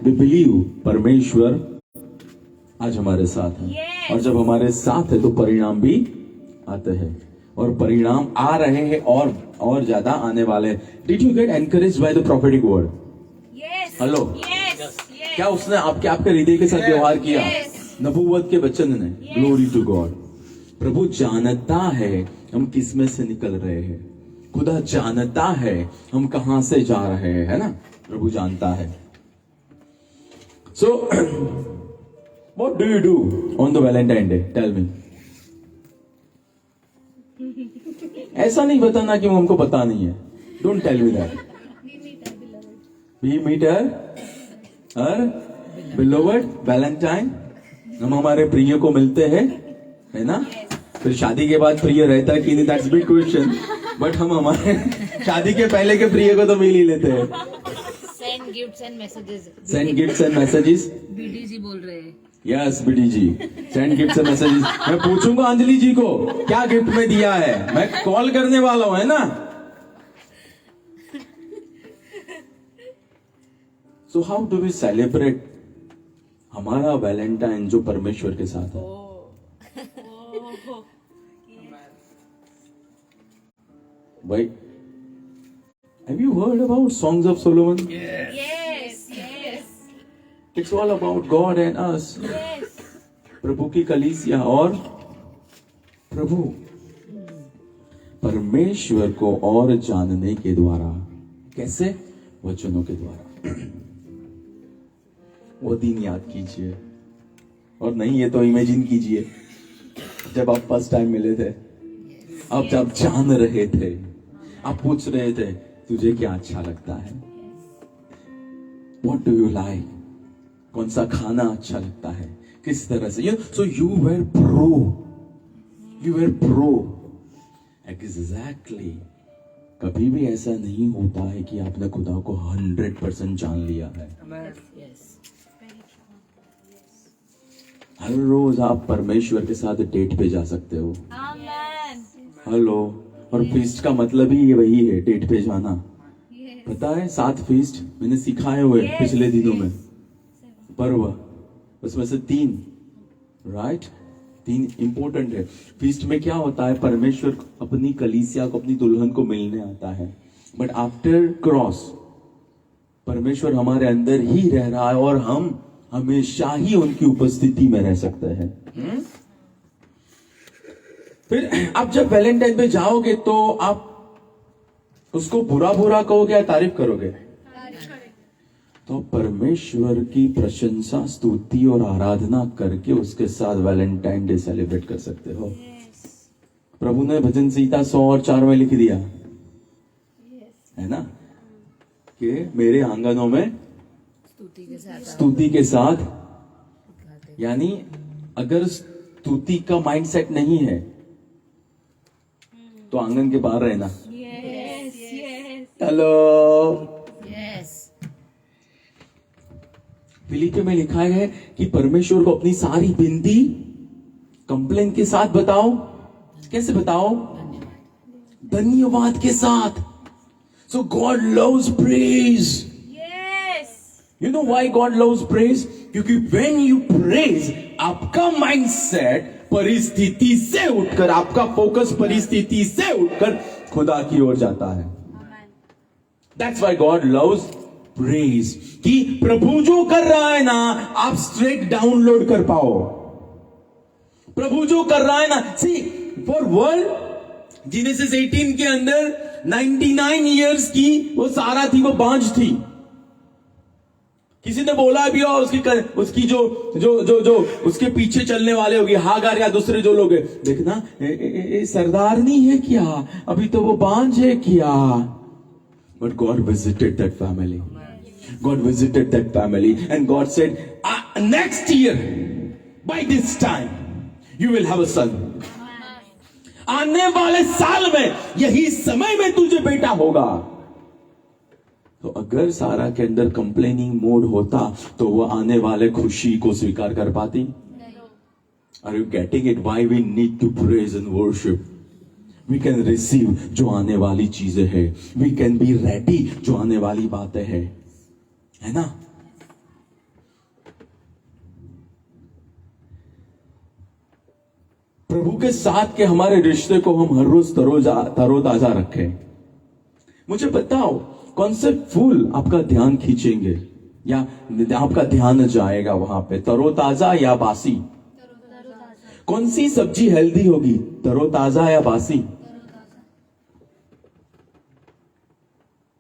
We believe परमेश्वर आज हमारे साथ है, और जब हमारे साथ है तो परिणाम भी आते हैं, और परिणाम आ रहे हैं और ज्यादा आने वाले हैं. Did you get encouraged by the prophetic word? Hello, क्या उसने आपके हृदय के साथ व्यवहार किया? नबूवत के वचन ने. Glory to God. प्रभु जानता है हम किस में से निकल रहे हैं. खुदा जानता है हम कहां से जा रहे हैं, है ना? प्रभु जानता है. So what do you do on the Valentine day? Tell me. ऐसा नहीं बताना कि हमको पता नहीं है. Don't tell me that. We meet her beloved Valentine. हम हमारे प्रिय को मिलते हैं, है ना? फिर शादी के बाद प्रिय रहता है कि नहीं, दैट्स बिग क्वेश्चन. बट हम हमारे शादी के पहले के प्रिय को तो मिल ही लेते हैं. Send gifts and messages. Send gifts and messages. BD ji बोल रहे हैं. Yes BD ji, send gifts and messages. मैं पूछूंगा अंजलि जी को क्या गिफ्ट में दिया है. मैं कॉल करने वाला हूं, है ना? So how do we celebrate हमारा वैलेंटाइन जो परमेश्वर के साथ है? भाई, have you heard about Songs of Solomon? Yes. It's all about God and us. प्रभु की कलीसिया और प्रभु परमेश्वर को और जानने के द्वारा. कैसे? वचनों के द्वारा. वो दिन याद कीजिए, और नहीं ये तो इमेजिन कीजिए जब आप फर्स्ट टाइम मिले थे. आप जब जान रहे थे, आप पूछ रहे थे तुझे क्या अच्छा लगता है, व्हाट डू यू लाइक, कौन सा खाना अच्छा लगता है, किस तरह से. So you were pro. Exactly. कभी भी ऐसा नहीं होता है कि आपने खुदा को 100% जान लिया है. हर रोज आप परमेश्वर के साथ डेट पे जा सकते हो. हेलो. और फीस्ट का मतलब ही वही है, डेट पे जाना. पता है 7 फीस्ट मैंने सिखाए हुए पिछले दिनों में. पर्व, उसमें से 3 राइट 3 इंपॉर्टेंट है. फीस्ट में क्या होता है? परमेश्वर अपनी कलीसिया को, अपनी दुल्हन को मिलने आता है. बट आफ्टर क्रॉस परमेश्वर हमारे अंदर ही रह रहा है, और हम हमेशा ही उनकी उपस्थिति में रह सकते हैं. फिर आप जब वैलेंटाइन पे जाओगे तो आप उसको बुरा कहोगे या तारीफ करोगे? तो परमेश्वर की प्रशंसा, स्तुति और आराधना करके उसके साथ वैलेंटाइन डे सेलिब्रेट कर सकते हो. प्रभु ने भजन संहिता 100 और 4 में लिख दिया है ना, कि मेरे आंगनों में स्तुति के साथ. यानी अगर स्तुति का माइंडसेट नहीं है तो आंगन के बाहर रहना. हेलो. फिलिपियों में लिखा है कि परमेश्वर को अपनी सारी विनती कंप्लेन के साथ बताओ. कैसे बताओ? धन्यवाद के साथ. So God loves praise. You know why God loves praise? क्योंकि when you praise, आपका माइंडसेट परिस्थिति से उठकर, आपका फोकस परिस्थिति से उठकर खुदा की ओर जाता है. That's why God loves praise. कि प्रभु जो कर रहा है ना, आप स्ट्रेट डाउनलोड कर पाओ. प्रभु जो कर रहा है ना, see for world Genesis 18 के अंदर 99 years की वो सारा थी, वो बांझ थी. किसी ने बोला भी हो उसकी जो उसके पीछे चलने वाले होगी, हागार या दूसरे जो लोग है, देखना सरदारनी है क्या, अभी तो वो बांझ है क्या. But God visited that family. God visited that family and God said, next year by this time you will have a son. आने वाले साल में यही समय में तुझे बेटा होगा. तो अगर सारा के अंदर कंप्लेनिंग मोड होता तो वो आने वाले खुशी को स्वीकार कर पाती? Are you getting it? Why we need to praise and worship? We can receive जो आने वाली चीजें हैं. We can be ready जो आने वाली बातें हैं, है ना? प्रभु के साथ के हमारे रिश्ते को हम हर रोज तरोताजा रखें। मुझे बताओ कौन से फूल आपका ध्यान खींचेंगे या आपका ध्यान जाएगा वहां पे, तरोताजा या बासी? कौन सी सब्जी हेल्दी होगी, तरोताजा या बासी?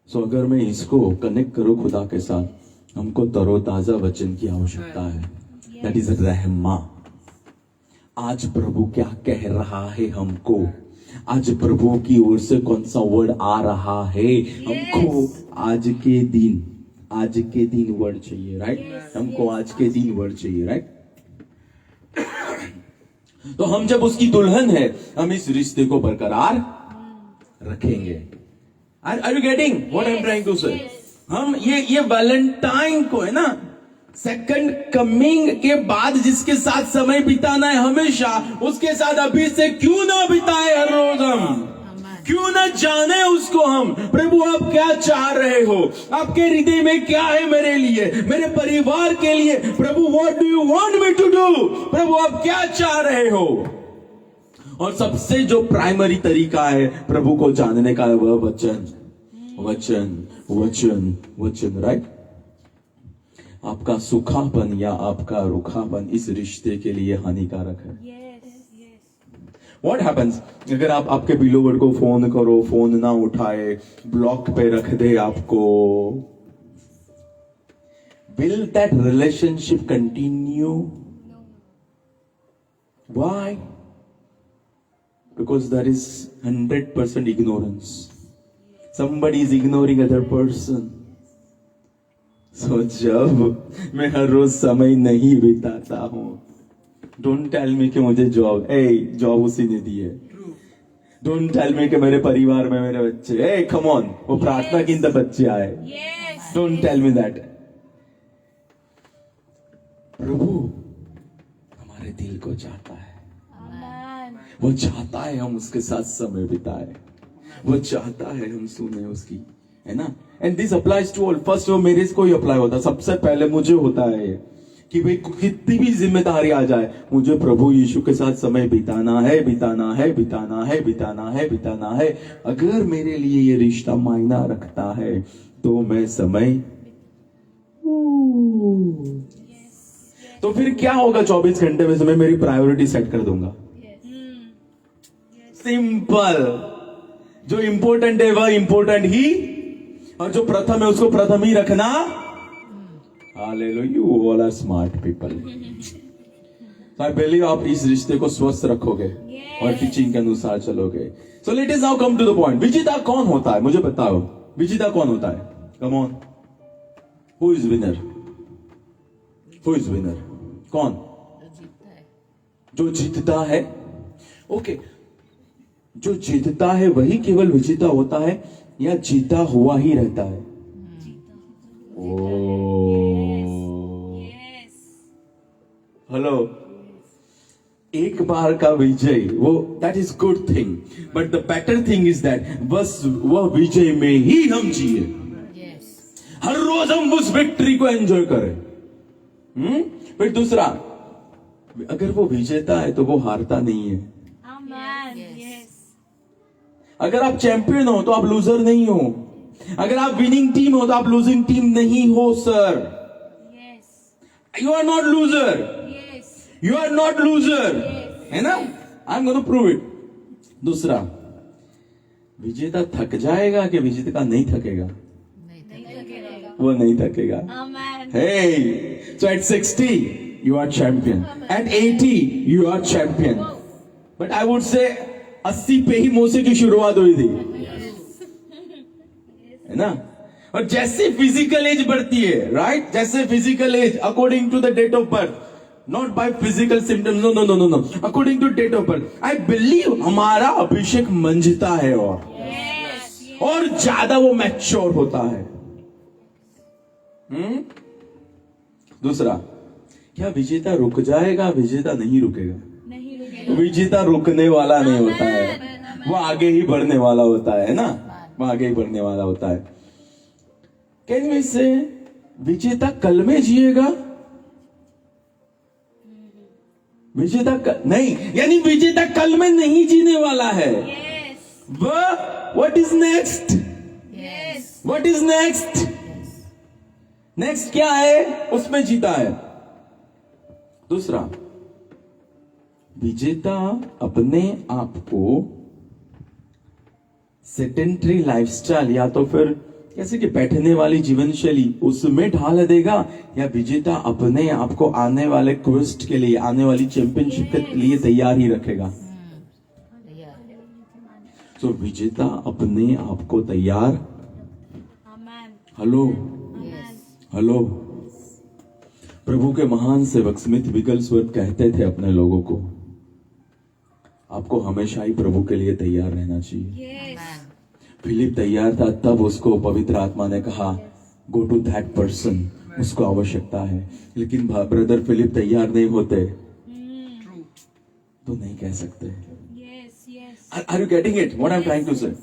सो अगर मैं इसको कनेक्ट करूं खुदा के साथ, हमको तरोताजा वचन की आवश्यकता है। That is rhema. आज प्रभु क्या कह रहा है हमको, आज प्रभु की ओर से कौन सा वर्ड आ रहा है हमको? आज के दिन वर्ड चाहिए, राइट? हमको आज के दिन वर्ड चाहिए, राइट? तो हम जब उसकी दुल्हन है, हम इस रिश्ते को बरकरार रखेंगे। Are you getting what I am trying to say? हम ये वैलेंटाइन को है ना, सेकंड कमिंग के बाद जिसके साथ समय बिताना है हमेशा, उसके साथ अभी से क्यों ना बिताए हर रोज हम? क्यों ना जाने उसको हम? प्रभु आप क्या चाह रहे हो, आपके हृदय में क्या है मेरे लिए, मेरे परिवार के लिए? प्रभु what do you want me to do? प्रभु आप क्या चाह रहे हो? और सबसे जो प्राइमरी तरीका है प्रभु को जानने का, वह वचन वचन वचन वचन, राइट? आपका सूखापन या आपका रूखापन इस रिश्ते के लिए हानिकारक है। What happens अगर आप आपके बिलोवर्ड को फोन करो, फोन ना उठाए, ब्लॉक पे रख दे आपको? Will that relationship continue? Why? Because there is 100% ignorance. Somebody is ignoring other person. So जब मैं हर रोज समय नहीं बिताता हूं, डोंट टेल मी कि मुझे जॉब उसी ने दी है। डोंट टेल मी कि मेरे परिवार में मेरे बच्चे, कम ऑन, वो प्रार्थना की तब बच्चे आए। Don't tell me that. प्रभु हमारे दिल को चाहता है, वो चाहता है हम उसके साथ समय बिताए, वो चाहता है हम सुने उसकी, है ना? And this applies to all. First वो मेरे को ही अप्लाई होता है, सबसे पहले मुझे होता है ये कि भाई कितनी भी जिम्मेदारी आ जाए, मुझे प्रभु यीशु के साथ समय बिताना है, बिताना है, बिताना है, बिताना है, बिताना है। अगर मेरे लिए ये रिश्ता मायना रखता है तो मैं समय, तो फिर क्या होगा? 24 घंटे में से मैं मेरी प्रायोरिटी सेट कर दूंगा। सिंपल। जो इंपॉर्टेंट है वह इंपॉर्टेंट ही, और जो प्रथम है उसको प्रथम ही रखना। Hallelujah, you all are smart people. I believe आप इस रिश्ते को स्वस्थ रखोगे और टीचिंग के अनुसार चलोगे। So let us now come to the point. विजेता कौन होता है? मुझे बताओ, विजेता कौन होता है? Come on, who is winner? Who is winner? कौन जो जीतता है? ओके, जो जीतता है वही केवल विजेता होता है या जीता हुआ ही रहता है? हेलो, एक बार का विजय वो that is good thing, but the better thing is that बस वह विजय में ही हम जिए। हर रोज हम उस विक्ट्री को एंजॉय करें। फिर दूसरा, अगर वो विजेता है तो वो हारता नहीं है। अगर आप चैंपियन हो तो आप लूजर नहीं हो। अगर आप विनिंग टीम हो तो आप लूजिंग टीम नहीं हो sir. You are not loser, you are not loser, है ना? I am gonna prove it. दूसरा, विजेता थक जाएगा कि विजेता नहीं थकेगा? वो नहीं थकेगा। हे, सो eight 60 you are champion, at 80 you are champion, but I would say 80 पे ही मोसे की शुरुआत हुई थी, है ना? और जैसे फिजिकल एज बढ़ती है, राइट, जैसे physical age according to the date of birth, not by physical symptoms, no no no no no, according to date of birth, I believe हमारा अभिषेक मंजता है और ज्यादा वो मैच्योर होता है। दूसरा, क्या विजेता रुक जाएगा? विजेता नहीं रुकेगा। विजेता रुकने वाला नहीं होता है, वो आगे ही बढ़ने वाला होता है ना? वो आगे ही बढ़ने वाला होता है। कैन वी से विजेता कल में जिएगा? नहीं, यानी विजेता कल में नहीं जीने वाला है। Yes. वह what is next? Yes. What is next? Next क्या है? उसमें जीता है। दूसरा, विजेता अपने आप को सेडेंटरी लाइफस्टाइल या तो फिर कैसे कि बैठने वाली जीवन शैली उसमें ढाल देगा, या विजेता अपने आप को आने वाले क्वेस्ट के लिए, आने वाली चैंपियनशिप के लिए तैयार ही रखेगा। तो विजेता अपने आप को तैयार। हेलो हेलो, प्रभु के महान सेवक स्मिथ विगलस्वर्थ कहते थे अपने लोगों को, आपको हमेशा ही प्रभु के लिए तैयार रहना चाहिए। फिलिप तैयार था, तब उसको पवित्र आत्मा ने कहा गो टू दैट पर्सन, उसको आवश्यकता है। लेकिन ब्रदर फिलिप तैयार नहीं होते तो नहीं कह सकते। Are you getting it what I am trying to say?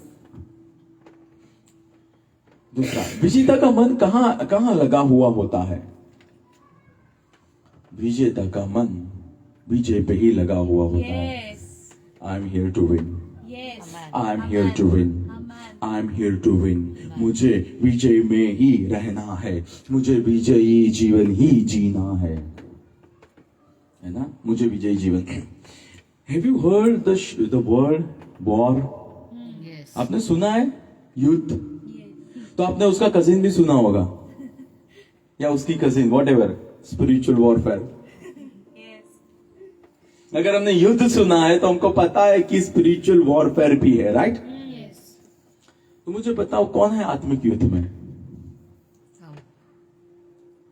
दूसरा, विजेता का मन कहां लगा हुआ होता है? विजेता का मन विजय पे ही लगा हुआ होता है। I am here to win, I am here to win, I am here to win. मुझे विजय में ही रहना है, मुझे विजयी जीवन ही जीना है ना? मुझे विजयी जीवन। Have you heard the word war? आपने सुना है युद्ध? तो आपने उसका कजिन भी सुना होगा, या उसकी cousin, what ever, spiritual warfare. अगर हमने युद्ध सुना है तो हमको पता है कि स्पिरिचुअल वॉरफेयर भी है, राइट? तो मुझे बताओ कौन है आत्मिक युद्ध में?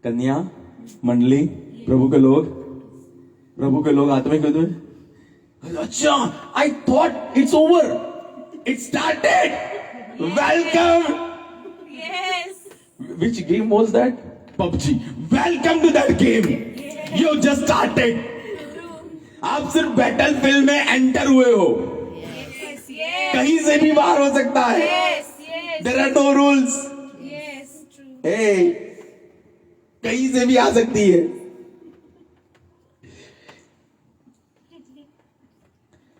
कन्या मंडली, प्रभु के लोग आत्मिक युद्ध में। अच्छा, I thought it's over, it started, welcome. Which game was that? PUBG. Welcome to that game. You just started. आप सिर्फ बैटलफील्ड में एंटर हुए हो। कहीं से भी बाहर हो सकता है। There are no rules. Hey, कहीं से भी आ सकती है।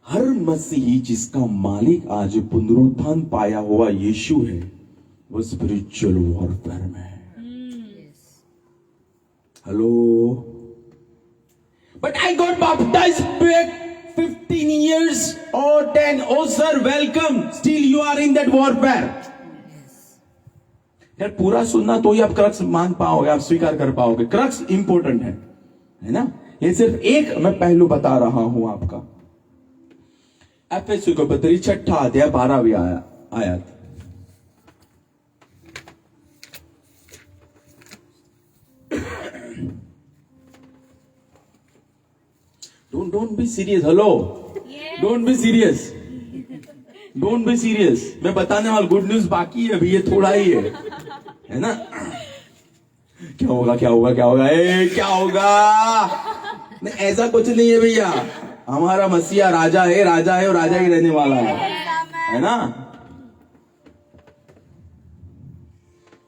हर मसीही जिसका मालिक आज पुनरुत्थान पाया हुआ यीशु है, वो स्पिरिचुअल वॉरफेयर में है। Hello, but I got baptised back 15 years or 10. Oh sir, welcome. Still you are in that warfare. यार पूरा सुनना तो ही आप क्रक्स मान पाओगे, आप स्वीकार कर पाओगे। क्रक्स इंपॉर्टेंट है ना? ये सिर्फ एक मैं पहलू बता रहा हूं आपका। एफएससी को पत्री 6 अध्याय 12वीं आयत। Don't be serious. Hello. Don't be serious. Don't be serious. मैं बताने वाला गुड न्यूज बाकी है अभी, ये थोड़ा ही है ना? क्या होगा? क्या होगा? नहीं, ऐसा कुछ नहीं है भैया। हमारा मसीहा राजा है और राजा ही रहने वाला है ना?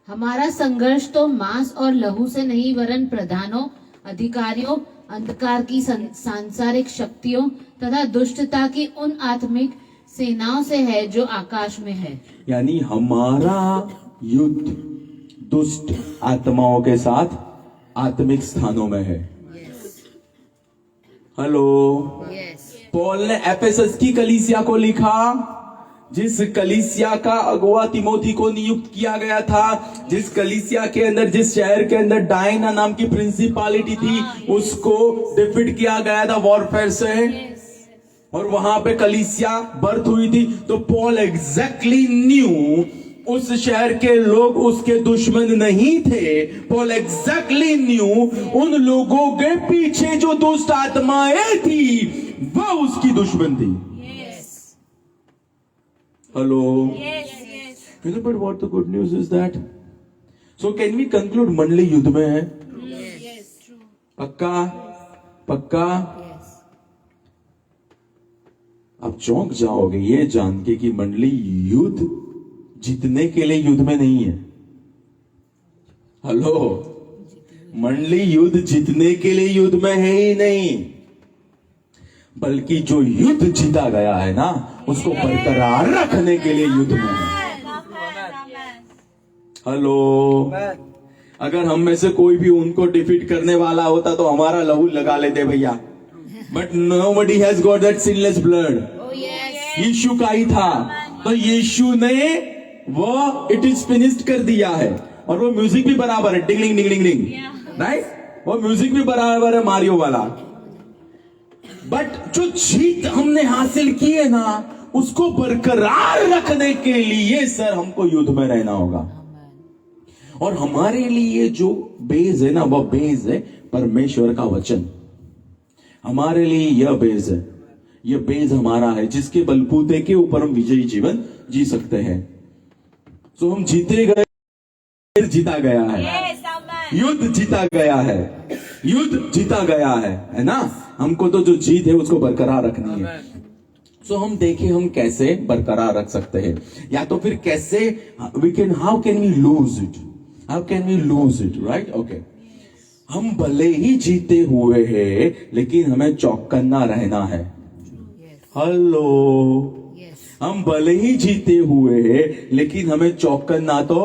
हमारा संघर्ष तो मांस और लहू से नहीं, वरन प्रधानों, अधिकारियों, अंधकार की सांसारिक शक्तियों तथा दुष्टता की उन आत्मिक सेनाओं से है जो आकाश में है। यानी हमारा युद्ध दुष्ट आत्माओं के साथ आत्मिक स्थानों में है। हेलो, पौल ने एफेसस की कलीसिया को लिखा, जिस कलीसिया का अगुआ तिमोथी को नियुक्त किया गया था, जिस कलीसिया के अंदर, जिस शहर के अंदर डायना नाम की प्रिंसिपालिटी थी, उसको डिफीट किया गया था वॉरफेयर से, और वहां पे कलीसिया बर्थ हुई थी। तो पॉल एग्जैक्टली न्यू उस शहर के लोग उसके दुश्मन नहीं थे। पॉल एग्जैक्टली न्यू उन लोगों के पीछे जो दुष्ट आत्माएं थी वह उसकी दुश्मन थी। Hello. Yes. You know, but what the good news is that? So can we conclude मंडली युद्ध में है? Yes. True. पक्का? Yes. आप चौंक जाओगे ये जान के कि मंडली युद्ध जीतने के लिए युद्ध में नहीं है। हेलो, मंडली युद्ध जीतने के लिए युद्ध में है ही नहीं। बल्कि जो युद्ध जीता गया है ना, उसको बरकरार रखने के लिए युद्ध में है। हेलो, अगर हम में से कोई भी उनको डिफीट करने वाला होता तो हमारा लहू लगा लेते भैया, but nobody has got that sinless blood. Yeshu का ही था, तो यीशु ने वो इट इज फिनिश्ड कर दिया है। और वो म्यूजिक भी बराबर है, डिंगलिंग डिंगलिंग डिंग, राइट? वो म्यूजिक भी बराबर है मारियो वाला। बट जो जीत हमने हासिल की है ना, उसको बरकरार रखने के लिए सर हमको युद्ध में रहना होगा। और हमारे लिए जो बेस है ना, वो बेस है परमेश्वर का वचन। हमारे लिए यह बेस है, यह बेस हमारा है, जिसके बलबूते के ऊपर हम विजयी जीवन जी सकते हैं। तो हम जीते गए, जीता गया है, युद्ध जीता गया है, युद्ध जीता गया है ना। हमको तो जो जीत है उसको बरकरार रखनी है। सो हम देखें हम कैसे बरकरार रख सकते हैं, या तो फिर कैसे how can we lose it, how can we lose it, right? Okay, हम भले ही जीते हुए हैं लेकिन हमें चौकन्ना रहना है। हेलो, हम भले ही जीते हुए हैं लेकिन हमें चौकन्ना तो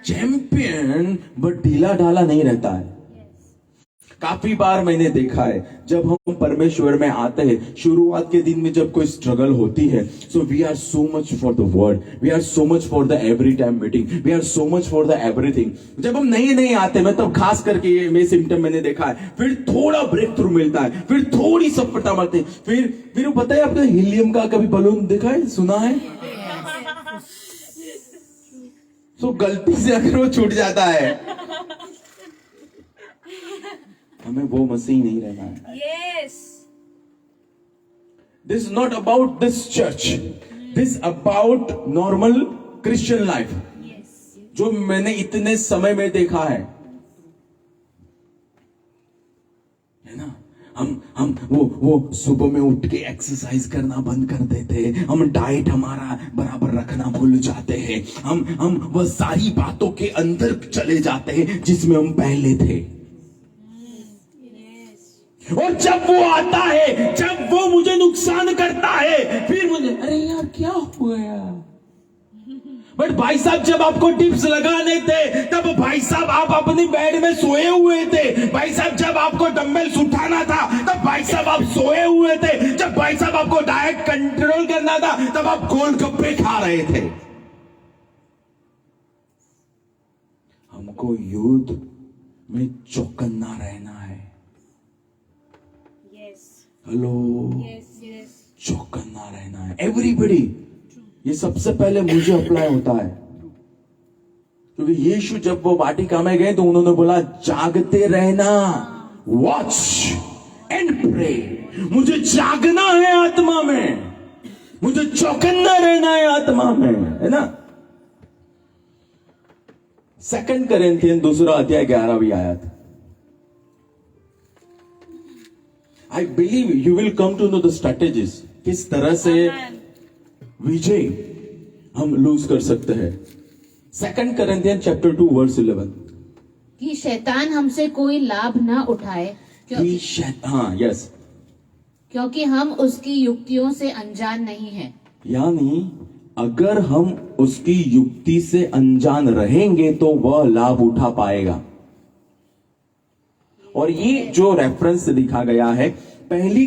चैंपियन बट ढीला ढाला नहीं रहता है। काफी बार मैंने देखा है जब हम परमेश्वर में आते हैं, शुरुआत के दिन में जब कोई स्ट्रगल होती है, so we are so much for the word, we are so much for the every time meeting, we are so much for the everything. जब हम नए आते हैं, तब खास करके ये मेरे सिम्टम मैंने देखा है, फिर थोड़ा ब्रेक थ्रू मिलता है, फिर थोड़ी सफलता मिलती है, फिर पता है आपने हीलियम का कभी बलून देखा है, सुना है? सो गलती से अगर वो छूट जाता है, हमें वो मसीह नहीं रहना है। Yes. This is not about this church. This is about normal Christian life. Yes. जो मैंने इतने समय में देखा है ना। हम वो सुबह में उठ के एक्सरसाइज करना बंद कर देते हैं, हम डाइट हमारा बराबर रखना भूल जाते हैं, हम वह सारी बातों के अंदर चले जाते हैं जिसमें हम पहले थे। और जब वो आता है, जब वो मुझे नुकसान करता है, फिर मुझे अरे यार क्या हुआ यार। बट भाई साहब जब आपको टिप्स लगाने थे, तब भाई साहब आप अपनी बेड में सोए हुए थे। भाई साहब जब आपको डंबल्स उठाना था, तब भाई साहब आप सोए हुए थे। जब भाई साहब आपको डाइट कंट्रोल करना था, तब आप गोलगप्पे खा रहे थे। हमको युद्ध में चौकन्ना रहना है। हेलो, चौकन्ना रहना है एवरीबॉडी। ये सबसे पहले मुझे अप्लाई होता है, क्योंकि यीशु जब वो वाटिका में गए तो उन्होंने बोला जागते रहना, वॉच एंड प्रे। मुझे जागना है आत्मा में, मुझे चौकन्ना रहना है आत्मा में, है ना। 2 कोरिन्थियन 2 अध्याय 11वीं आयत। I believe you will come to know the strategies, किस तरह से विजय हम लूज कर सकते हैं। 2 कोरिन्थियन चैप्टर 2 वर्स 11, कि शैतान हमसे कोई लाभ ना उठाए, क्योंकि हम उसकी युक्तियों से अनजान नहीं हैं। यानी अगर हम उसकी युक्ति से अनजान रहेंगे तो वह लाभ उठा पाएगा। और ये जो रेफरेंस लिखा गया है पहली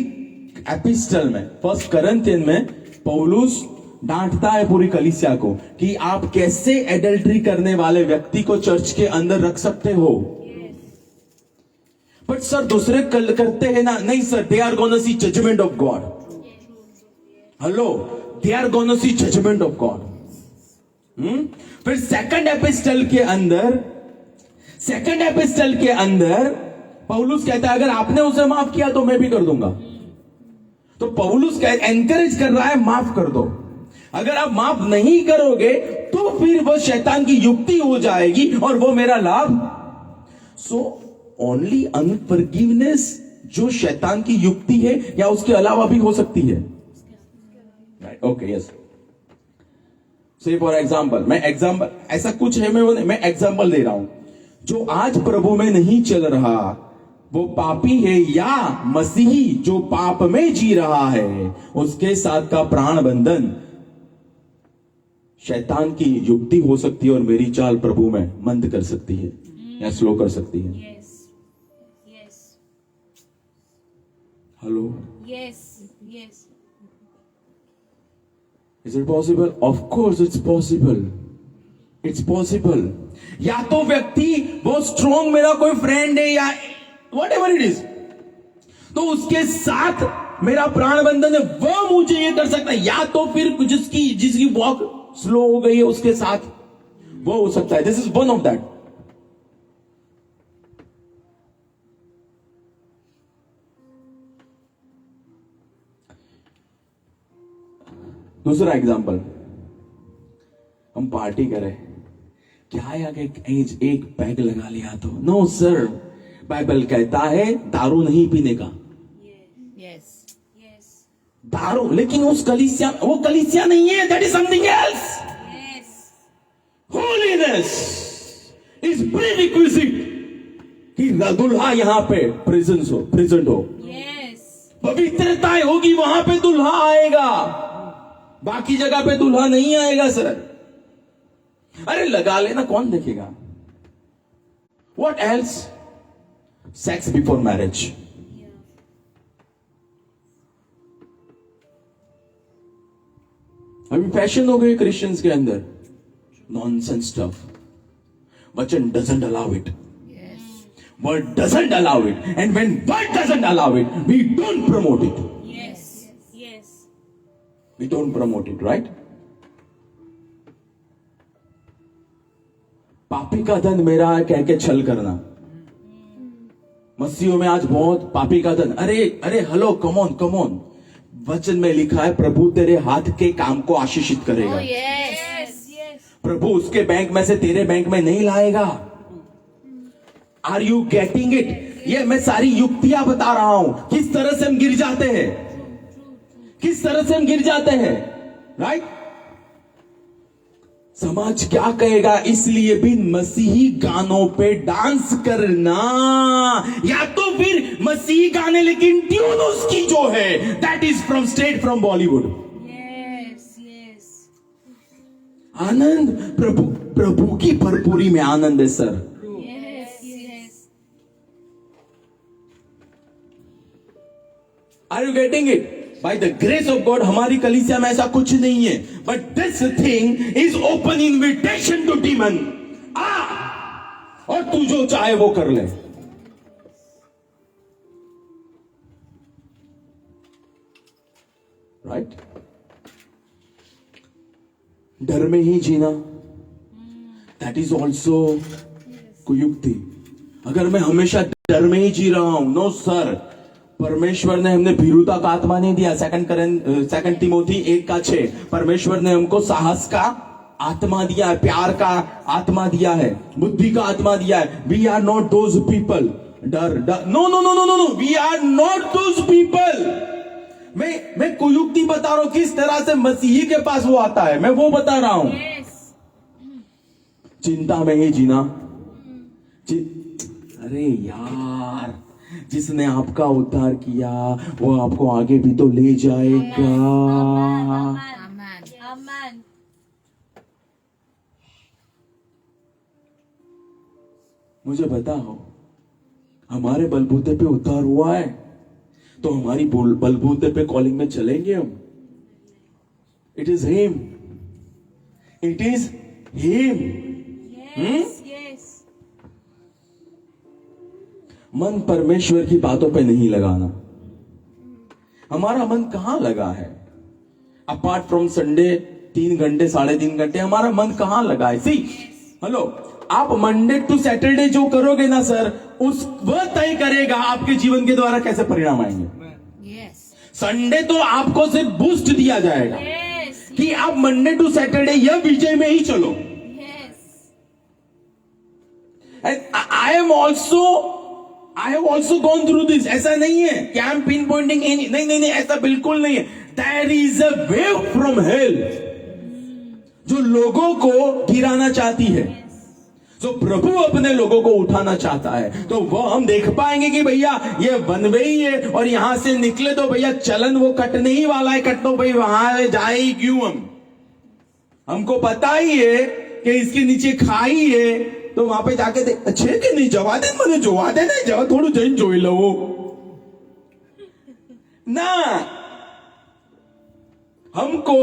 एपिस्टल में, 1 कोरिन्थियन में, पौलुस डांटता है पूरी कलीसिया को कि आप कैसे एडल्ट्री करने वाले व्यक्ति को चर्च के अंदर रख सकते हो। बट सर दूसरे करते हैं ना, नहीं sir, they are gonna see judgment of God. Hello, they are gonna see judgment of God. फिर सेकंड एपिस्टल के अंदर पौलुस कहता है अगर आपने उसे माफ किया तो मैं भी कर दूंगा। तो पौलुस एनकरेज कर रहा है माफ कर दो। अगर आप माफ नहीं करोगे तो फिर वह शैतान की युक्ति हो जाएगी और वो मेरा लाभ। सो ओनली अनफॉरगिवनेस जो शैतान की युक्ति है या उसके अलावा भी हो सकती है। Okay, yes. से फॉर एग्जाम्पल, मैं ऐसा कुछ है, मैं एग्जाम्पल दे रहा हूं। जो आज प्रभु में नहीं चल रहा वो पापी है या मसीही जो पाप में जी रहा है, उसके साथ का प्राण बंधन शैतान की युक्ति हो सकती है और मेरी चाल प्रभु में मंद कर सकती है या स्लो कर सकती है। Yes. Yes. Hello, Yes. Yes. Is it possible? Of course it's possible, it's possible. या तो व्यक्ति बहुत स्ट्रॉन्ग मेरा कोई फ्रेंड है या वट एवर इट इज, तो उसके साथ मेरा प्राण बंधन है, वो मुझे ये कर सकता है। या तो फिर जिसकी वॉक स्लो हो गई है उसके साथ वो हो सकता है। This is one of that. दूसरा एग्जांपल, हम पार्टी करें, क्या यार एक पैग लगा लिया तो नो सर, बाइबल कहता है दारू नहीं पीने का। Yes. Yes. दारू, लेकिन उस कलीसिया, वो कलीसिया नहीं है, that is something else. Yes. Holiness is prerequisite कि दुल्हा यहां पे प्रेजेंट हो। Yes. पवित्रता होगी, वहां पे दुल्हा आएगा, बाकी जगह पे दुल्हा नहीं आएगा सर। अरे लगा लेना, कौन देखेगा? What else? Sex before marriage. Yeah. अभी फैशन हो गई क्रिश्चियंस के अंदर, नॉनसेंस स्टफ। वचन doesn't allow it, Yes. word doesn't allow it, and when word doesn't allow it, we don't promote it. Yes. Yes. We don't promote it, right? पापी का धन मेरा है कह के छल करना। मसीहों में आज बहुत पापी का धन। अरे अरे हेलो, कम ऑन। वचन में लिखा है प्रभु तेरे हाथ के काम को आशीषित करेगा। Oh yes. Yes. Yes. प्रभु उसके बैंक में से तेरे बैंक में नहीं लाएगा। Are you getting it? ये मैं सारी युक्तियां बता रहा हूं, किस तरह से हम गिर जाते हैं, किस तरह से हम गिर जाते हैं, राइट? समाज क्या कहेगा, इसलिए भी मसीही गानों पे डांस करना, या तो फिर मसीही गाने लेकिन ट्यून उसकी जो है that is from straight from Bollywood. Yes. Yes. आनंद प्रभु की भरपूरी में आनंद है सर। Yes. Yes. Are you getting it? By the grace of God हमारी कलीसिया में ऐसा कुछ नहीं है, but this thing is open invitation to demon. आ और तू जो चाहे वो कर ले। राइट? डर में ही जीना, दैट इज ऑल्सो कुयुक्ति। अगर मैं हमेशा डर में ही जी रहा हूं, नो सर, परमेश्वर ने हमने भीरुता का आत्मा नहीं दिया। सेकंड तिमोथी 1:6, परमेश्वर ने हमको साहस का आत्मा दिया है, प्यार का आत्मा दिया है, बुद्धि का आत्मा दिया है। We are not those people. डर no, we are not those people. मैं कुयुक्ति बता रहा हूं, किस तरह से मसीही के पास वो आता है, मैं वो बता रहा हूं। Yes. चिंता में ही जीना। अरे यार, जिसने आपका उद्धार किया वो आपको आगे भी तो ले जाएगा। Amen. Amen. मुझे बताओ, हमारे बलबूते पे उद्धार हुआ है तो हमारी बलबूते पे कॉलिंग में चलेंगे हम। It is him, it is him. Yes. Yes. मन परमेश्वर की बातों पे नहीं लगाना। हमारा मन कहां लगा है? अपार्ट फ्रॉम संडे 3 घंटे 3.5 घंटे हमारा मन कहां लगा है? सी हेलो, आप मंडे टू सैटरडे जो करोगे ना सर, उस वह तय करेगा आपके जीवन के द्वारा कैसे परिणाम आएंगे। Yes. संडे तो आपको सिर्फ बूस्ट दिया जाएगा Yes. कि आप मंडे टू सैटरडे यह विजय में ही चलो। Yes. I have also gone through this. ऐसा नहीं है कि आई एम पिन पॉइंटिंग, नहीं, ऐसा बिल्कुल नहीं है। There is a wave from hell जो लोगों को गिराना चाहती है, जो प्रभु अपने लोगों को उठाना चाहता है, तो वो हम देख पाएंगे कि भैया ये वन वे ही है, और यहां से निकले तो भैया चलन वो कटने ही वाला है। कट तो भाई वहां जाए ही क्यों, हमको पता ही है कि इसके नीचे खाई है, तो वहां पे जाके देख अच्छे कि नहीं, जवा दे मैंने जोवा दे नहीं जवा थोड़ू जैन जोई लो ना। हमको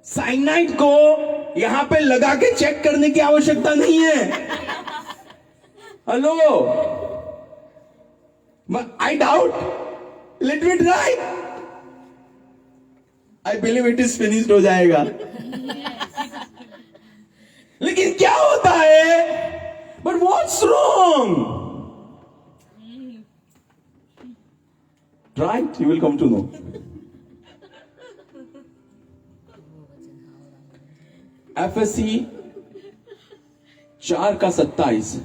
साइनाइड को यहां पे लगा के चेक करने की आवश्यकता नहीं है। Hello, I doubt, let me try, I believe it is finished हो जाएगा। लेकिन क्या होता है, but what's wrong, right, you will come to know. FSC 4:27,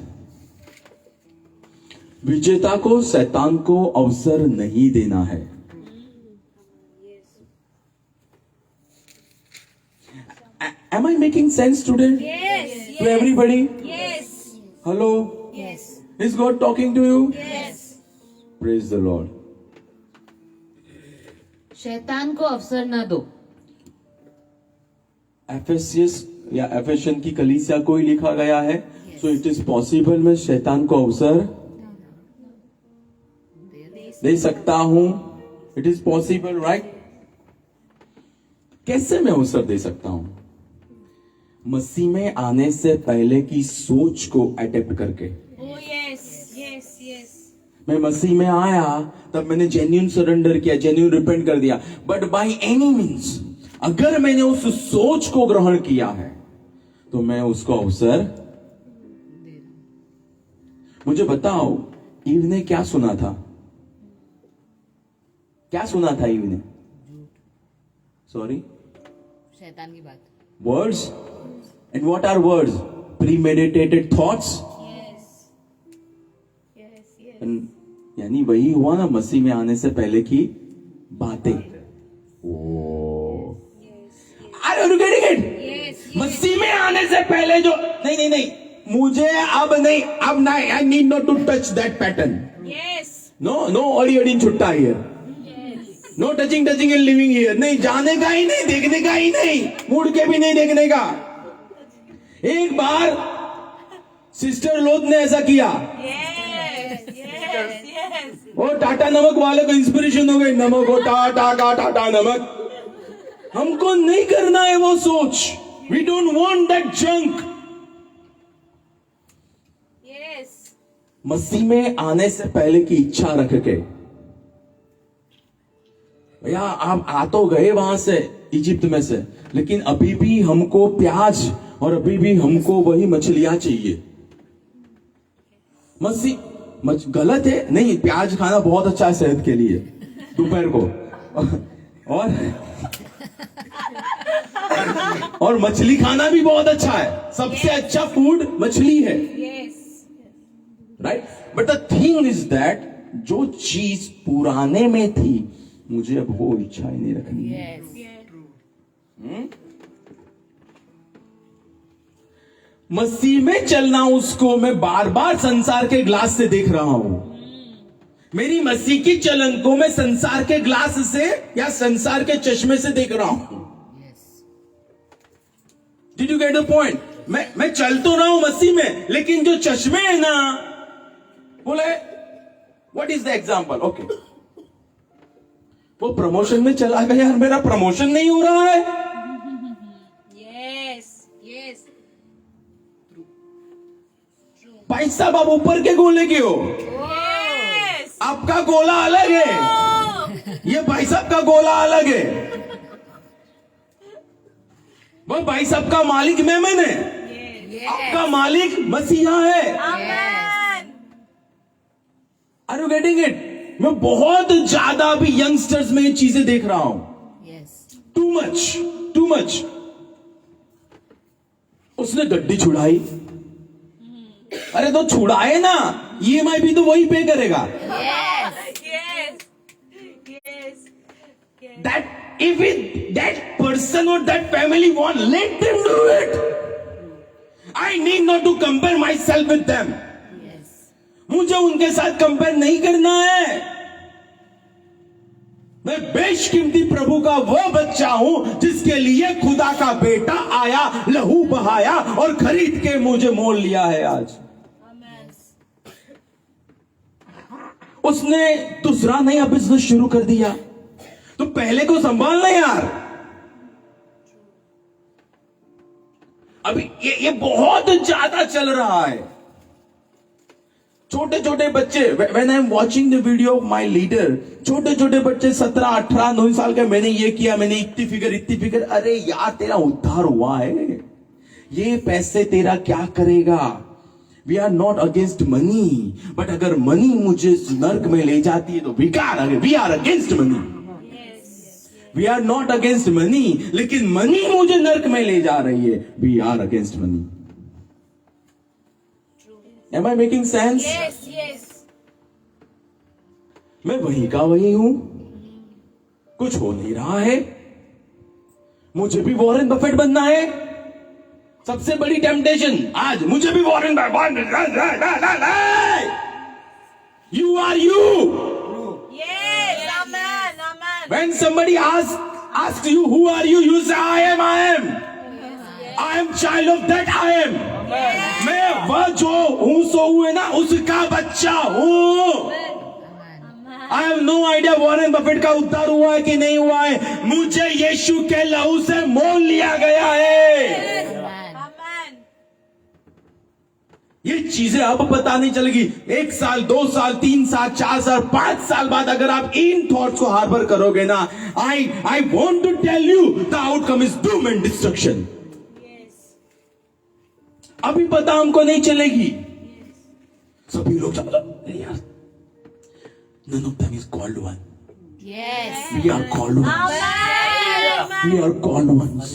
विजेता को शैतान को अवसर नहीं देना है। Am I making sense today? Yes. To everybody? Yes. Hello? Yes. Is God talking to you? Yes. Praise the Lord. शैतान को अवसर न दो। एफएससीएस या एफेशियन की कलीसिया को ही लिखा गया है। सो इट इज पॉसिबल मैं शैतान को अवसर दे सकता हूं। It is possible, right? कैसे मैं अवसर दे सकता हूं? मसीह में आने से पहले की सोच को अडेप्ट करके। Oh yes. Yes. Yes. मैं मसीह में आया तब मैंने जेन्युइन सरेंडर किया, जेन्युइन रिपेंट कर दिया, बट बाय एनी मीन्स अगर मैंने उस सोच को ग्रहण किया है तो मैं उसको अवसर। मुझे बताओ, ईव ने क्या सुना था? क्या सुना था ईव ने? सॉरी, शैतान की बात। Words. And what are words? Premeditated thoughts. Yes. Yes. Yes. यानी वही हुआ ना मसीह में आने से पहले की बातें। Are you getting it? Yes. मसीह में आने से पहले जो नहीं, मुझे अब नहीं, I need not to touch that pattern. Yes. No ऑडियडिंग छुट्टा here, no touching and living here. नहीं, जाने का ही नहीं, देखने का ही नहीं, मुड़ के भी नहीं देखने का। एक बार सिस्टर लोथ ने ऐसा किया, Yes. Yes. Yes. वो टाटा नमक वाले को इंस्पिरेशन हो गई, नमक हो टाटा नमक। हमको नहीं करना है वो सोच। We don't want that junk. Yes. मसीह में आने से पहले की इच्छा रख के, भैया आप आ तो गए वहां से इजिप्ट में से, लेकिन अभी भी हमको प्याज और अभी भी हमको वही मछलियां चाहिए। गलत है नहीं, प्याज खाना बहुत अच्छा है सेहत के लिए दोपहर को, और मछली खाना भी बहुत अच्छा है। सबसे अच्छा फूड मछली है, Yes. Right? But the thing is that जो चीज पुराने में थी, मुझे अब वो इच्छा ही नहीं रखनी है। मसीह में चलना, उसको मैं बार बार संसार के ग्लास से देख रहा हूं। मेरी मसीह की चलन को मैं संसार के ग्लास से या संसार के चश्मे से देख रहा हूं। Did you get the point? मैं चल तो रहा हूं मसीह में, लेकिन जो चश्मे है ना, बोले what is the example? Okay, वो प्रमोशन में चला गया और मेरा प्रमोशन नहीं हो रहा है। Yes. Yes. भाई साहब, आप ऊपर के गोले के हो, Yes. आपका गोला अलग है, ये भाई साहब का गोला अलग है। वो भाई साहब का मालिक मेमन है, आपका मालिक मसीहा है। Amen. Are you getting it? मैं बहुत ज्यादा अभी यंगस्टर्स में ये चीजें देख रहा हूं। Too much. उसने गड्डी छुड़ाई, अरे तो छुड़ाए ना, ईएमआई भी तो वही पे करेगा। Yes. Yes. Yes. That if that person or that family want, let them do it. I need not to compare myself with them. मुझे उनके साथ कंपेयर नहीं करना है। मैं बेशकीमती प्रभु का वो बच्चा हूं जिसके लिए खुदा का बेटा आया, लहू बहाया और खरीद के मुझे मोल लिया है। आज उसने दूसरा नया बिजनेस शुरू कर दिया, तो पहले को संभालना यार। अभी ये बहुत ज्यादा चल रहा है। छोटे छोटे बच्चे, when I am watching the video of my leader, छोटे छोटे बच्चे 17, 18, 9 साल के, मैंने ये किया, मैंने इतनी फिगर। अरे यार, तेरा उद्धार हुआ है, ये पैसे तेरा क्या करेगा? We are not against money, but अगर मनी मुझे नर्क में ले जाती है तो बेकार है। We are against money, we are not against money, लेकिन मनी मुझे नर्क में ले जा रही है। We are against money. Am I making sense? Yes, yes. मैं वही का वही हूं, कुछ हो नहीं रहा है। मुझे भी वॉरेन बफेट बनना है। सबसे बड़ी टेम्पटेशन आज, मुझे भी Warren Buffett. You are you. Yes, amen, amen. When somebody asks you who are you, you say I am. I am child of that I am. मैं वह जो हूं सो हुए ना, उसका बच्चा हूं। I have no idea Warren Buffett का उद्धार हुआ है कि नहीं हुआ है। मुझे यीशु के लहू से मोल लिया गया है। Amen. ये चीजें अब पता नहीं चलेगी। 1 साल, 2 साल, 3 साल, 4 साल, 5 साल बाद अगर आप इन थॉट्स को हार्बर करोगे ना, I want to tell you the outcome is doom and destruction. अभी पता हमको नहीं चलेगी। सभी लोग यार, none of them is called one. Yes. We are called ones. Amen. We are called ones.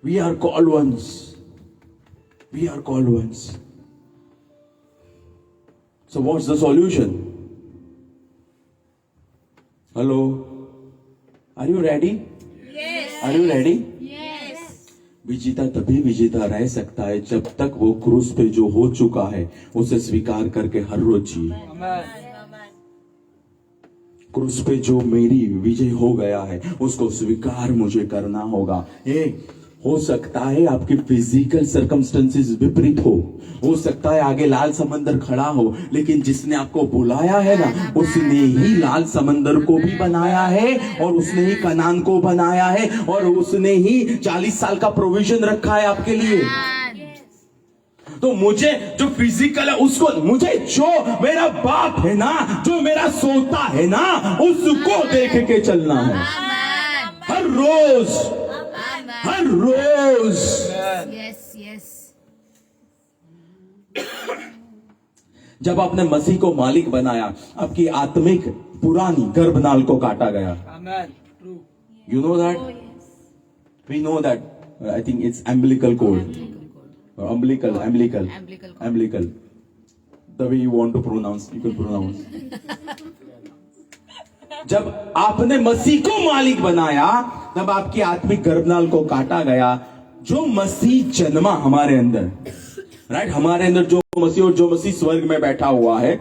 We are called ones. We are called ones. So what's the solution? Hello? Are you ready? Yes. Are you ready? Yes. विजेता तभी विजेता रह सकता है जब तक वो क्रूस पे जो हो चुका है उसे स्वीकार करके हर रोज जिए। क्रूस पे जो मेरी विजय हो गया है उसको स्वीकार मुझे करना होगा। हो सकता है आपकी फिजिकल सर्कमस्टेंसेस विपरीत हो सकता है आगे लाल समंदर खड़ा हो, लेकिन जिसने आपको बुलाया है ना, उसने ही लाल समंदर को भी बनाया है, और उसने ही कनान को बनाया है, और उसने ही 40 साल का प्रोविजन रखा है आपके लिए। तो मुझे जो फिजिकल है उसको, मुझे जो मेरा बाप है ना, जो मेरा सोता है ना, उसको देख के चलना है हर रोज, हर रोज। Yes, yes. जब आपने मसीह को मालिक बनाया, आपकी आत्मिक पुरानी गर्भनाल को काटा गया। You know that? We know that. I think it's umbilical cord. Umbilical. The way you want to pronounce, you can pronounce. जब आपने मसीह को मालिक बनाया, तब आपकी आत्मिक गर्भनाल को काटा गया। जो मसीह जन्मा हमारे अंदर, राइट, हमारे अंदर जो मसीह, और जो मसीह स्वर्ग में बैठा हुआ है,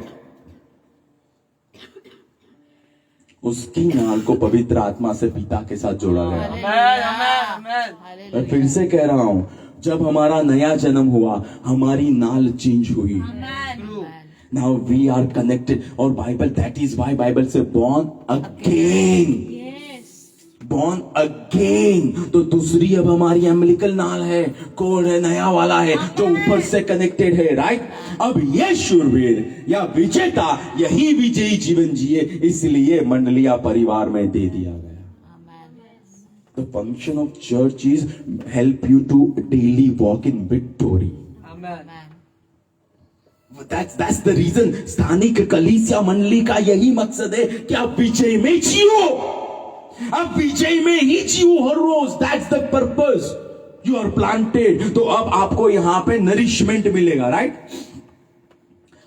उसकी नाल को पवित्र आत्मा से पिता के साथ जोड़ा गया। मैं फिर से कह रहा हूं, जब हमारा नया जन्म हुआ, हमारी नाल चेंज हुई। Now we are connected, और Bible, that is why Bible से born again, born again। तो दूसरी अब हमारी एम्बिलिकल नाल है, कोड है, नया वाला है, जो ऊपर से कनेक्टेड है, राइट। अब ये शूरवीर या विजेता यही विजयी जीवन जिए, इसलिए मंडलिया परिवार में दे दिया गया। The function of church is help you to daily walk in victory. That's the reason स्थानिक कलीसिया मंडली का यही मकसद है कि आप विजय में जियो, आप विजय में ही जियो हर रोज। That's the purpose. You are planted. तो अब आपको यहां पे नरिशमेंट मिलेगा, राइट।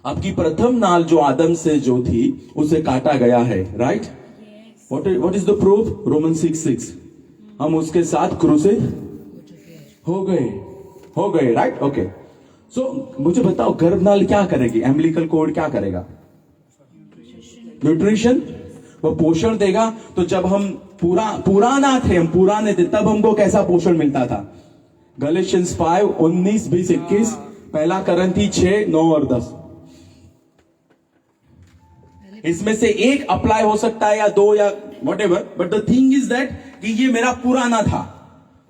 आपकी प्रथम नाल जो आदम से जो थी, उसे काटा गया है, right. What is the proof? Romans 6:6। हम उसके साथ क्रूसिफाइड हो गए। हो गए, राइट? ओके, सो मुझे बताओ गर्भनाल क्या करेगी? एम्बिलिकल कोड क्या करेगा? न्यूट्रिशन, वो पोषण देगा। तो जब हम पुराना थे, हम पुराने थे, तब हमको कैसा पोषण मिलता था? गलेशियंस 5, 19, 20, 21, पहला करंथी 6, 9 और 10। इसमें से एक अप्लाई हो सकता है या दो या whatever, but the thing is that कि ये मेरा पुराना था,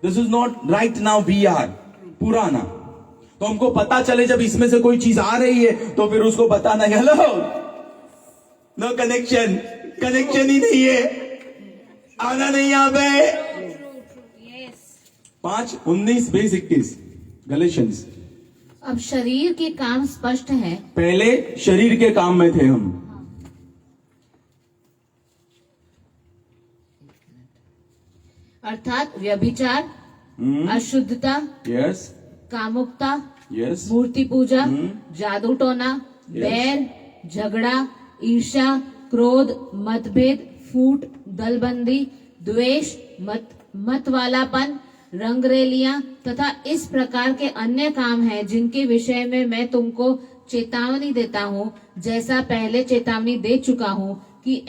this is not right now, we are पुराना। तो हमको पता चले जब इसमें से कोई चीज आ रही है तो फिर उसको बताना, हेलो, नो कनेक्शन, कनेक्शन ही नहीं है, आना नहीं यहां पे। 5, 19, 20, 21 गलेशियंस। अब शरीर के काम स्पष्ट है। पहले शरीर के काम में थे हम, अर्थात व्यभिचार, अशुद्धता, यस कामुकता, यस, मूर्ति पूजा, जादू टोना, बैर, झगड़ा, ईर्ष्या, क्रोध, मतभेद, फूट, दलबंदी, द्वेष, मत वालापन, रंगरेलियां तथा इस प्रकार के अन्य काम हैं जिनके विषय में मैं तुमको चेतावनी देता हूँ, जैसा पहले चेतावनी दे चुका हूँ कि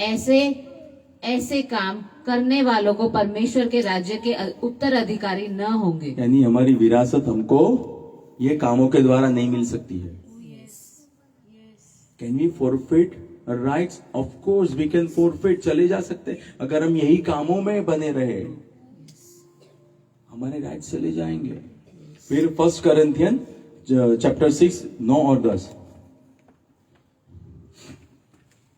ऐसे काम करने वालों को परमेश्वर के राज्य के उत्तराधिकारी न होंगे। यानी हमारी विरासत हमको ये कामों के द्वारा नहीं मिल सकती है। Can we forfeit rights? Of course we can forfeit, चले जा सकते। अगर हम यही कामों में बने रहे, हमारे राइट्स चले जाएंगे। फिर 1 Corinthians चैप्टर 6, 9 और 10।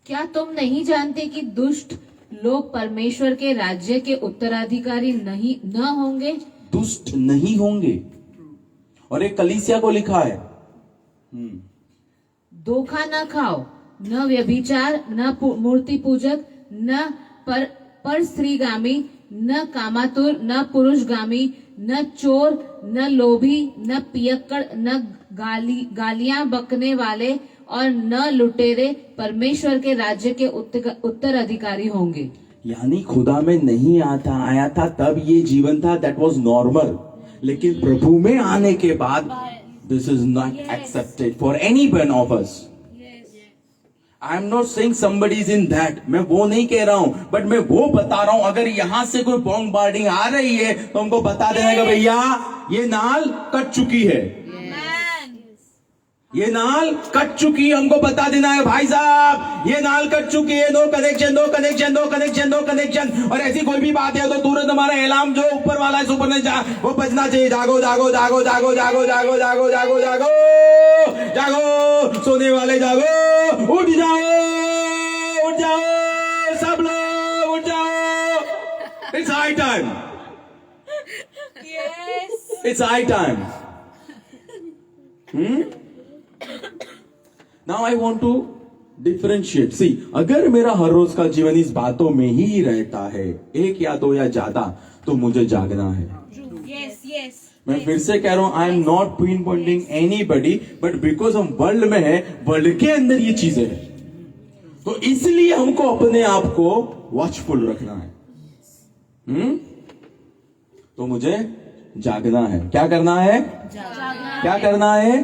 क्या तुम नहीं जानते कि दुष्ट लोग परमेश्वर के राज्य के उत्तराधिकारी न होंगे? दुष्ट नहीं होंगे। और एक कलीसिया को लिखा है, धोखा न खाओ, न व्यभिचार, न मूर्ति पूजक, न पर स्त्रीगामी, न कामातुर, न पुरुषगामी, न चोर, न लोभी, न पियक्कड़, न गालियां बकने वाले और न लुटेरे परमेश्वर के राज्य के उत्तराधिकारी होंगे। यानी खुदा में नहीं आया था तब ये जीवन था, दैट वाज नॉर्मल। लेकिन प्रभु में आने के बाद this is not accepted for any one of us. I am not saying somebody is in that, मैं वो नहीं कह रहा हूं, बट मैं वो बता रहा हूं अगर यहां से कोई बॉम्बार्डिंग आ रही है तो हमको बता देना कि भैया ये नाल कट चुकी है, ये नाल कट चुकी है। हमको बता देना है भाई साहब ये नाल कट चुकी है, no connection, no connection, no connection, no connection. और ऐसी कोई भी बात है तो तुरंत हमारा एलार्म जो ऊपर वाला है, सुपर ने वो बजना चाहिए, जागो जागो जागो जागो जागो जागो जागो जागो जागो जागो, सोने वाले जागो, उठ जाओ, उठ जाओ, सब लोग उठ जाओ, it's high time, it's high time. Now I want to differentiate. See, अगर मेरा हर रोज का जीवन इस बातों में ही रहता है, एक या दो या ज्यादा, तो मुझे जागना है। मैं फिर से कह रहा हूं, I am not pinpointing anybody, but because हम वर्ल्ड में है, वर्ल्ड के अंदर ये चीजें हैं, तो इसलिए हमको अपने आप को वॉचफुल रखना है। तो मुझे जागना है। क्या करना है? क्या करना है?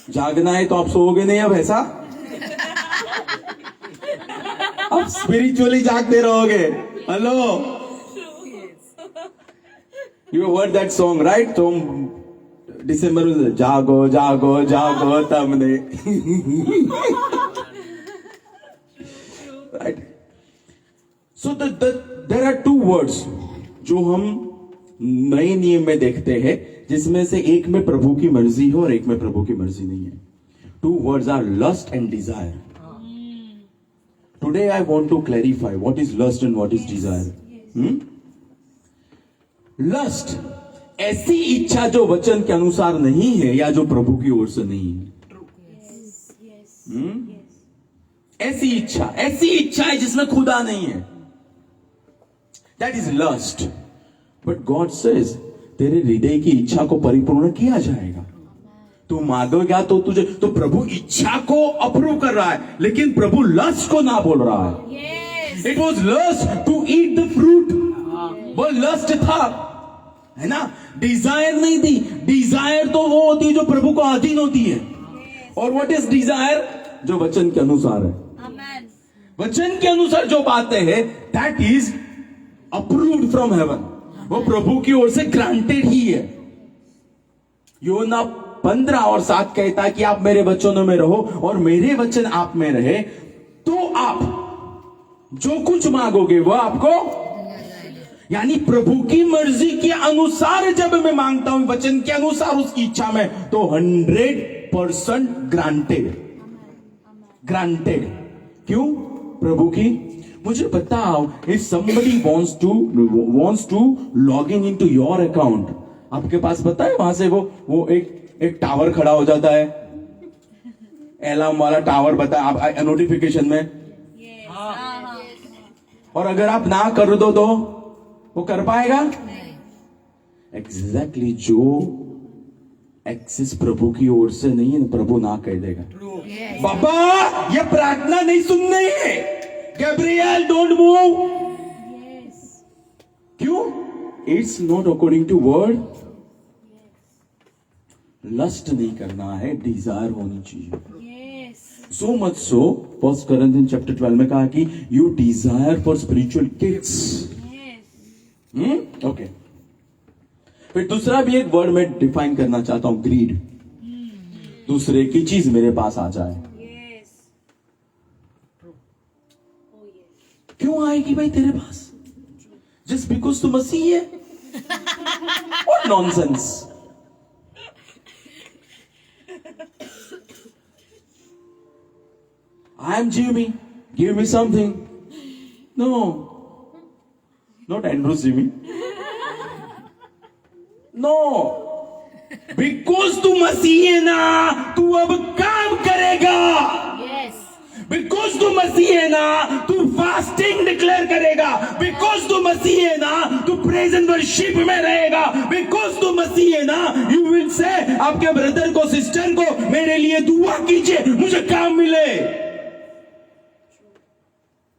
जागना है। तो आप सोओगे नहीं अब, ऐसा अब स्पिरिचुअली जागते रहोगे। Hello, you heard that song right? तो दिसंबर में जागो जागो जागो तमने right. So there are 2 words जो हम नए नियम में देखते हैं, जिसमें से एक में प्रभु की मर्जी है और एक में प्रभु की मर्जी नहीं है। 2 words are lust and desire. Today I want to clarify what is lust and what is desire. Lust ऐसी इच्छा जो वचन के अनुसार नहीं है या जो प्रभु की ओर से नहीं है। ऐसी इच्छा है जिसमें खुदा नहीं है, that is lust. But God says तेरे हृदय की इच्छा को परिपूर्ण किया जाएगा। तू मांगेगा तो तुझे, तो प्रभु इच्छा को अप्रूव कर रहा है, लेकिन प्रभु लस्ट को ना बोल रहा है। It was lust to eat the fruit, वो लस्ट था। है ना, डिजायर नहीं थी। डिजायर तो वो होती है जो प्रभु को अधीन होती है। और व्हाट इज डिजायर? जो वचन के अनुसार है। Amen. वचन के अनुसार जो बातें हैं, that is approved from heaven. वो प्रभु की ओर से ग्रांटेड ही है। यूहन्ना 15:7 कहता है कि आप मेरे वचनों में रहो और मेरे वचन आप में रहे, तो आप जो कुछ मांगोगे वो आपको, यानी प्रभु की मर्जी के अनुसार जब मैं मांगता हूं, वचन के अनुसार उसकी इच्छा में, तो 100% ग्रांटेड। ग्रांटेड क्यों? प्रभु की। मुझे बताओ, if somebody wants to log in into your account, आपके पास पता है वहां से वो एक टावर खड़ा हो जाता है, अलार्म वाला टावर, बता आप नोटिफिकेशन में। और अगर आप ना कर दो तो वो कर पाएगा? एग्जैक्टली जो एक्सेस प्रभु की ओर से नहीं है, प्रभु ना कह देगा। बाबा ये प्रार्थना नहीं सुननी है, गैब्रियल डोंट मूव। क्यों? It's not according to word. Lust नहीं करना है, डिजायर होनी चाहिए। So much so 1 Corinthians chapter 12 में कहा कि you desire for spiritual kids. Okay. फिर दूसरा भी एक वर्ड में डिफाइन करना चाहता हूं, ग्रीड। दूसरे की चीज मेरे पास आ जाए। क्यों आएगी भाई तेरे पास? जस्ट बिकॉज तू मसीह है? What nonsense. I am Jimmy, give me something. No, not Andrew Jimmy. No, because तू मसीह है ना, तू अब काम करेगा। बिकॉज तू मसीह है ना, तू फास्टिंग डिक्लेयर करेगा। बिकॉज तू मसीह है ना, तू प्रेज एंड वर्शिप में रहेगा। बिकॉज तू मसीह है ना, यू विल से आपके ब्रदर को, सिस्टर को, मेरे लिए दुआ कीजिए, मुझे काम मिले।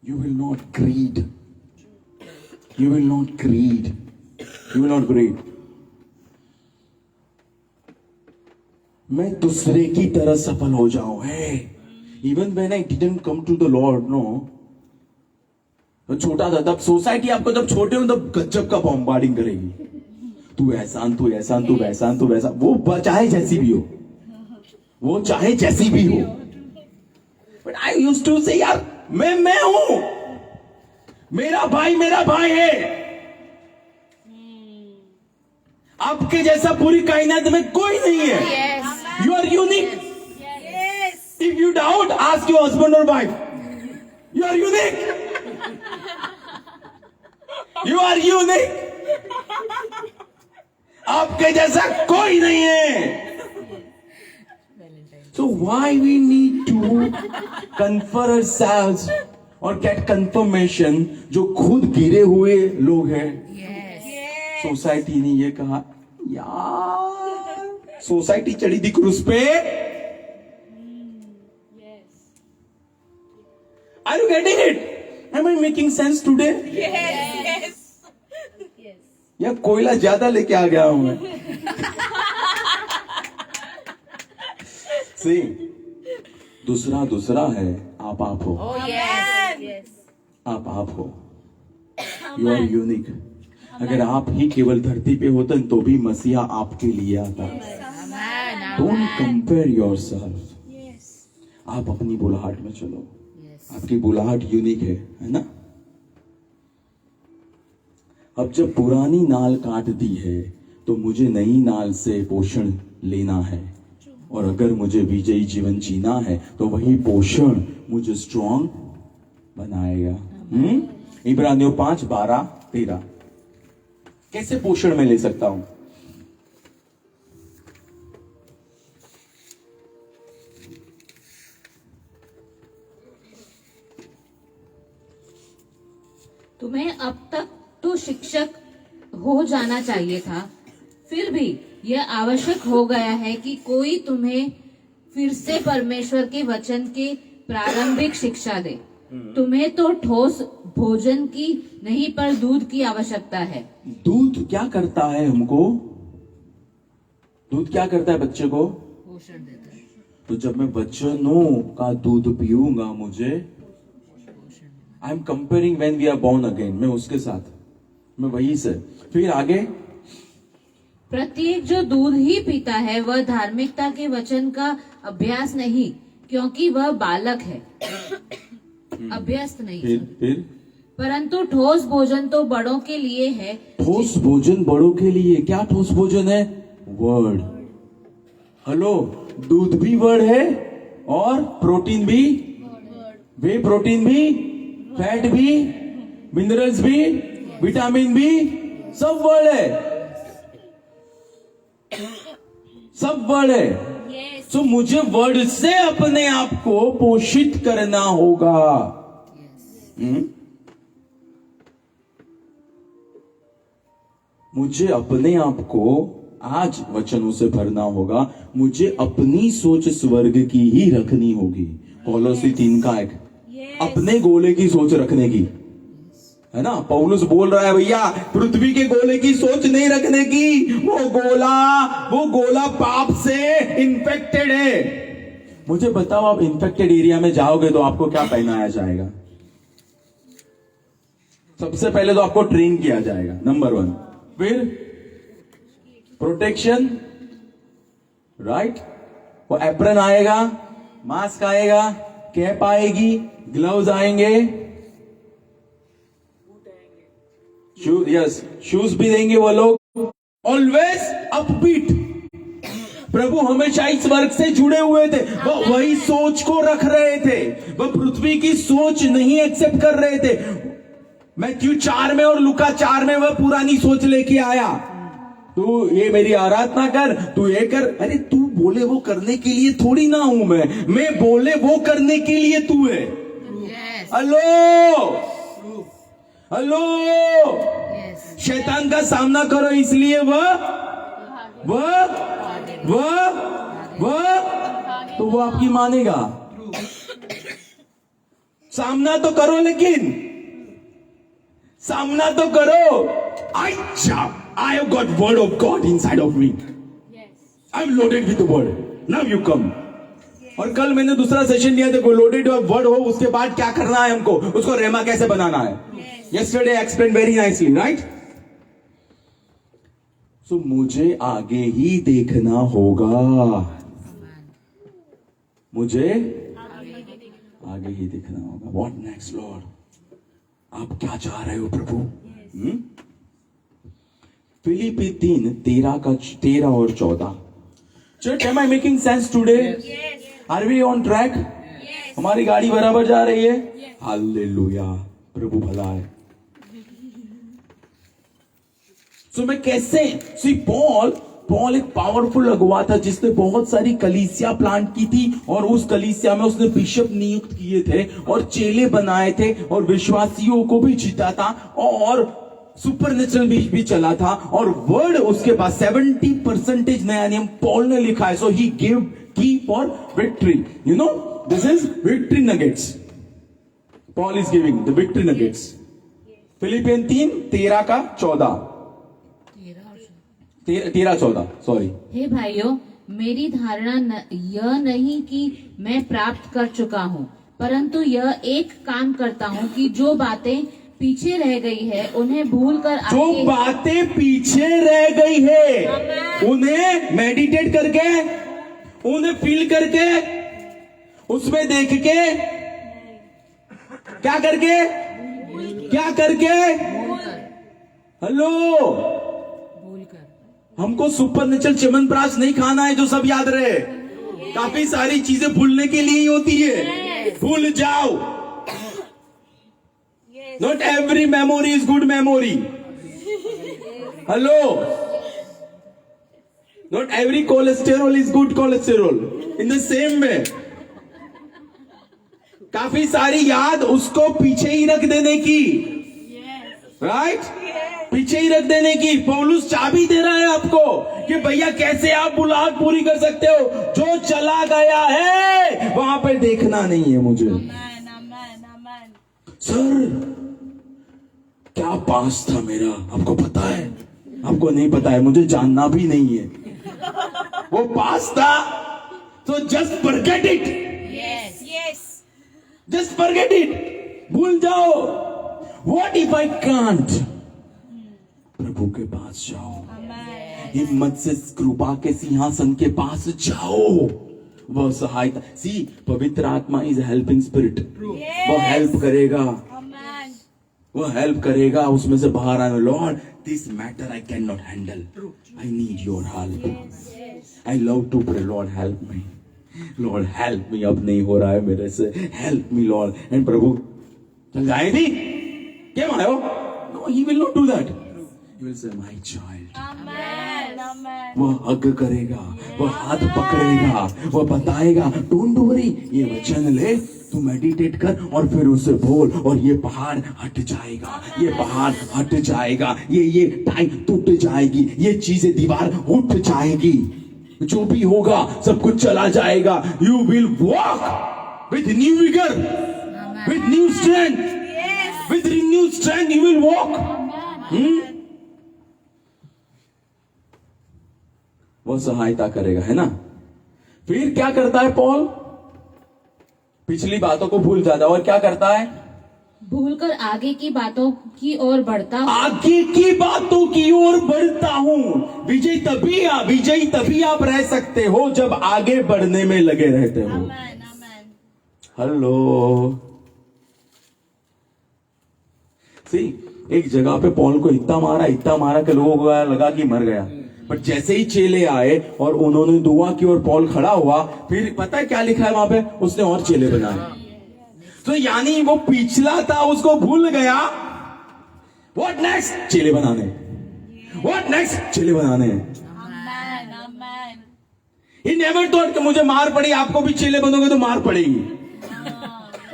You will not greed. You will not greed. You will not greed. मैं दूसरे की तरह सफल हो जाऊं। है even when I didn't come to the Lord, no, तो छोटा था तब सोसाइटी आपको, जब छोटे हो तब गजब का बॉम्बार्डिंग करेगी। तू एहसान, तू एहसान, तू वैसान, तू वैसा। वो चाहे जैसी भी हो, वो चाहे जैसी भी हो। बट आई यूज्ड टू से यार मैं हूं, मेरा भाई है। आपके जैसा पूरी कायनात में कोई नहीं है। You are unique. If you doubt, ask your husband और wife. You are unique. You are unique. आपके जैसा कोई नहीं है। So why we need to confer ourselves or get confirmation जो खुद गिरे हुए लोग हैं। सोसाइटी ने ये कहा, यार सोसाइटी चढ़ी थी क्रूज पे। Are you getting it? Am I making sense today? Yes. या कोयला ज्यादा लेके आ गया हूं मैं? See, दूसरा है, आप हो। आप हो। You are unique. अगर आप ही केवल धरती पे होते तो भी मसीहा आपके लिए आता। Don't compare yourself. आप अपनी बुलाहट में चलो। आपकी बुलाहट यूनिक है ना? अब जब पुरानी नाल काट दी है तो मुझे नई नाल से पोषण लेना है। और अगर मुझे विजयी जीवन जीना है तो वही पोषण मुझे स्ट्रॉन्ग बनाएगा। इब्रानियों 5:12-13। कैसे पोषण में ले सकता हूं? तुम्हें अब तक तो शिक्षक हो जाना चाहिए था, फिर भी यह आवश्यक हो गया है कि कोई तुम्हें फिर से परमेश्वर के वचन की प्रारंभिक शिक्षा दे। तुम्हें तो ठोस भोजन की नहीं पर दूध की आवश्यकता है। दूध क्या करता है हमको? दूध क्या करता है बच्चे को? पोषण देता है। तो जब मैं वचनों का दूध पीऊंगा, मुझे I am comparing when we are born again, मैं उसके साथ, मैं वही से फिर आगे। प्रत्येक जो दूध ही पीता है वह धार्मिकता के वचन का अभ्यास नहीं, क्योंकि वह बालक है, अभ्यस्त नहीं, फिर परंतु ठोस भोजन तो बड़ों के लिए है। ठोस भोजन बड़ों के लिए। क्या ठोस भोजन है? वर्ड। हेलो, दूध भी वर्ड है और प्रोटीन भी, वे प्रोटीन भी, फैट भी, मिनरल्स भी, विटामिन भी, सब वर्ड है, सब वर्ड है। सो मुझे वर्ड से अपने आप को पोषित करना होगा। मुझे अपने आप को आज वचनों से भरना होगा। मुझे अपनी सोच स्वर्ग की ही रखनी होगी। कोलोसी 3:1, अपने गोले की सोच रखने की, है ना। पौलुस बोल रहा है भैया, पृथ्वी के गोले की सोच नहीं रखने की। वो गोला पाप से इन्फेक्टेड है। मुझे बताओ, आप इन्फेक्टेड एरिया में जाओगे तो आपको क्या पहनाया जाएगा? सबसे पहले तो आपको ट्रेन किया जाएगा, नंबर 1। फिर प्रोटेक्शन, राइट। वो एप्रन आएगा, मास्क आएगा, कैप आएगी, ग्लव्स आएंगे, यस, शूज भी देंगे वो लोग। Always upbeat. प्रभु हमेशा इस वर्ग से जुड़े हुए थे। वह वही सोच को रख रहे थे। वह पृथ्वी की सोच नहीं एक्सेप्ट कर रहे थे। मैथ्यू 4 में और लूका 4 में वह पुरानी सोच लेके आया। तू ये मेरी आराधना कर, तू ये कर। अरे तू बोले वो करने के लिए थोड़ी ना हूं मैं बोले वो करने के लिए तू है। हेलो, हेलो, शैतान का सामना करो, इसलिए वह तो वो आपकी मानेगा। सामना तो करो, लेकिन सामना तो करो। I have got word of God inside of me. I'm loaded with the word. Now you come. और कल मैंने दूसरा सेशन लिया था, लोडेड वर्ड हो, उसके बाद क्या करना है हमको, उसको रेमा कैसे बनाना है। Yesterday I explained very nicely, right? So मुझे आगे ही देखना होगा। मुझे आगे ही देखना होगा। What next, Lord? आप क्या चाह रहे हो प्रभु? फिलिपी 3:13 और 14। Church, am I making sense today? Are we on track? हमारी गाड़ी बराबर जा रही है? हालेलुया, प्रभु भला है। So मैं कैसे, see पॉल एक पावरफुल अगुवा था जिसने बहुत सारी कलीसिया प्लांट की थी, और उस कलीसिया में उसने बिशप नियुक्त किए थे और चेले बनाए थे और विश्वासियों को भी जीता था और सुपरनेचुरल भी चला था। और वर्ड उसके पास 70% नया नियम पॉल ने लिखा है। So he give key for victory, you know, this is victory nuggets. Paul is giving the victory nuggets. Philippian 3:13-14, 13-14, sorry. हे भाइयों, मेरी धारणा यह नहीं कि मैं प्राप्त कर चुका हूँ, परंतु यह एक काम करता हूँ कि जो बातें पीछे रह गई है उन्हें भूलकर जो बातें पीछे रह गई है उन्हें मेडिटेट करके, उन्हें फील करके, उसमें देख के, क्या करके, हेलो, हमको सुपरनेचुरल च्यवनप्राश नहीं खाना है जो सब याद रहे। काफी सारी चीजें भूलने के लिए ही होती है। भूल जाओ। Not every memory is good memory. Hello. Not every cholesterol is good cholesterol. In the same way. काफी सारी याद उसको पीछे ही रख देने की, राइट? पीछे ही रख देने की। पौलुस चाबी दे रहा है आपको कि भैया कैसे आप बुलाहट पूरी कर सकते हो। जो चला गया है वहां पे देखना नहीं है मुझे। सर क्या पास था मेरा, आपको पता है? आपको नहीं पता है, मुझे जानना भी नहीं है। वो पास था, तो just forget it, Yes. Yes. Just forget it, भूल जाओ। What if I can't? प्रभु के पास जाओ, Amen. हिम्मत से कृपा के सिंहासन के पास जाओ। वह सहायता, सी पवित्र आत्मा इज हेल्पिंग स्पिरिट, वो हेल्प करेगा, Amen. वो हेल्प करेगा उसमें से बाहर आने। Lord this matter I can not handle, I need your help, I love to pray, Lord help me, Lord help me, अब नहीं हो रहा है मेरे से, हेल्प मी लॉर्ड। एंड प्रभु चल जाए थी क्या आयो? No, he will not do that, he will say my child. Amen. Amen. वो हग करेगा, वो हाथ पकड़ेगा, वो बताएगा डोंट वरी, ये वचन ले, तू मेडिटेट कर और फिर उसे बोल, और ये पहाड़ हट जाएगा, ये पहाड़ हट जाएगा, ये टाइम टूट जाएगी, ये चीजें दीवार उठ जाएगी, जो भी होगा सब कुछ चला जाएगा। You will walk with new vigour, with new strength, with renew strength you will walk. वो सहायता करेगा, है ना? फिर क्या करता है पॉल? पिछली बातों को भूल जाता है और क्या करता है? भूलकर आगे की बातों की ओर बढ़ता हूँ। आगे की बातों की ओर बढ़ता हूं। विजयी तभी आप रह सकते हो जब आगे बढ़ने में लगे रहते हो। Amen. Amen. हेलो, सी एक जगह पे पॉल को इतना मारा कि लोगों को लगा कि मर गया, बट जैसे ही चेले आए और उन्होंने दुआ की और पॉल खड़ा हुआ, फिर पता है क्या लिखा है वहां पे? उसने और चेले बनाए। तो यानी वो पिछला था उसको भूल गया। What next? चेले बनाने। What next? चेले बनाने। Amen. Amen. He never thought कि मुझे मार पड़ी, आपको भी चेले बनोगे तो मार पड़ेगी।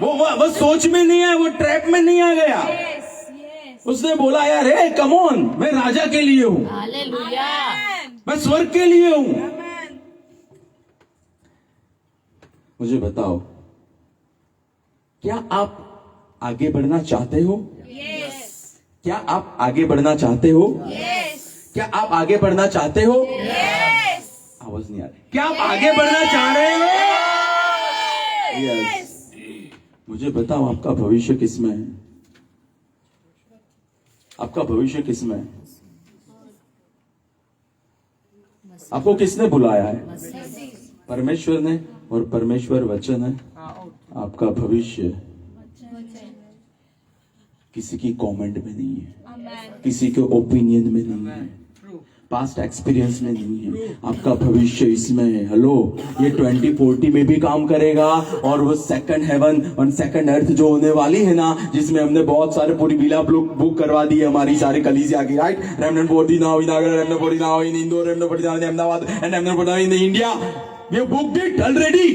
वो सोच में नहीं है, वो ट्रैप में नहीं आ गया। Yes. Yes. उसने बोला यार हे कम ऑन, मैं राजा के लिए हूं, हालेलुया। Amen. मैं स्वर्ग के लिए हूं। Amen. मुझे बताओ, क्या आप आगे बढ़ना चाहते हो? Yes. क्या आप आगे बढ़ना चाहते हो? Yes. क्या आप आगे बढ़ना चाहते हो? Yes. आवाज नहीं आ रही। क्या आप आगे बढ़ना चाह रहे हो? यस। मुझे बताओ, आपका भविष्य किसमें है? आपका भविष्य किसमें है? आपको किसने बुलाया है? परमेश्वर ने, और परमेश्वर वचन है। आपका भविष्य किसी की कमेंट में नहीं है, Amen. किसी के ओपिनियन में नहीं है, पास्ट एक्सपीरियंस में नहीं है। आपका भविष्य इसमें है। हेलो, ये 2040 में भी काम करेगा, और वो सेकंड हेवन और सेकंड अर्थ जो होने वाली है ना, जिसमें हमने बहुत सारे पूरी बिला बुक करवा दी है हमारी सारी कलीसिया की, right? Remnant for the now in Agra, remnant for the now in Indore, remnant for the now in Ahmedabad, and remnant for the now in India. We book it already,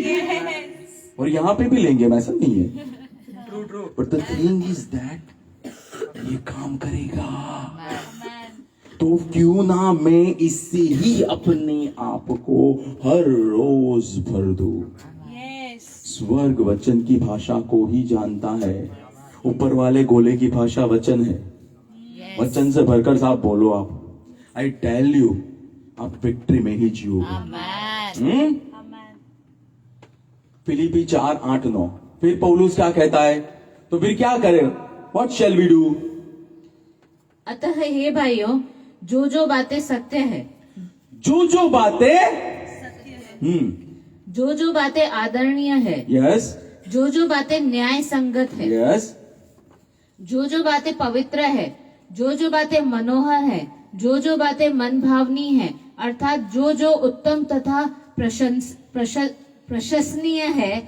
और यहाँ पे भी लेंगे, ऐसा नहीं है। But the thing is that ये काम करेगा, तो क्यों ना मैं इससे ही अपने आप को हर रोज भर दूं। Yes. स्वर्ग वचन की भाषा को ही जानता है, ऊपर वाले गोले की भाषा वचन है। वचन से भरकर साहब बोलो आप, आई टेल यू, आप विक्ट्री में ही जियोगे। Amen. फिलिपी 4:8-9। फिर पौलुस क्या कहता है? तो फिर क्या करें? What shall we do? अतः हे भाइयों, जो बातें सत्य है, जो बातें, जो बातें आदरणीय है, यस जो बातें न्याय संगत है, यस, जो बातें पवित्र है, जो बातें मनोहर है, जो बातें मन भावनी है, अर्थात जो उत्तम तथा प्रशंसनीय है,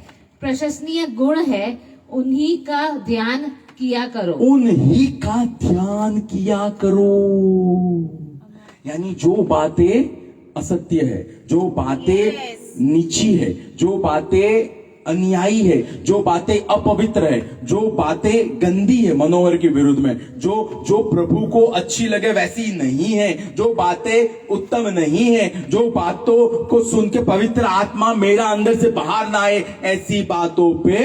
प्रशंसनीय गुण है, उन्हीं का ध्यान किया करो। उन्हीं का ध्यान किया करो। यानी जो बातें असत्य है, जो बातें नीची है, जो बातें अन्यायी है, जो बातें अपवित्र है, जो बातें गंदी है मनोहर के विरुद्ध में, जो प्रभु को अच्छी लगे वैसी नहीं है, जो बातें उत्तम नहीं है, जो बातों को सुन के पवित्र आत्मा मेरा अंदर से बाहर ना आए, ऐसी बातों पे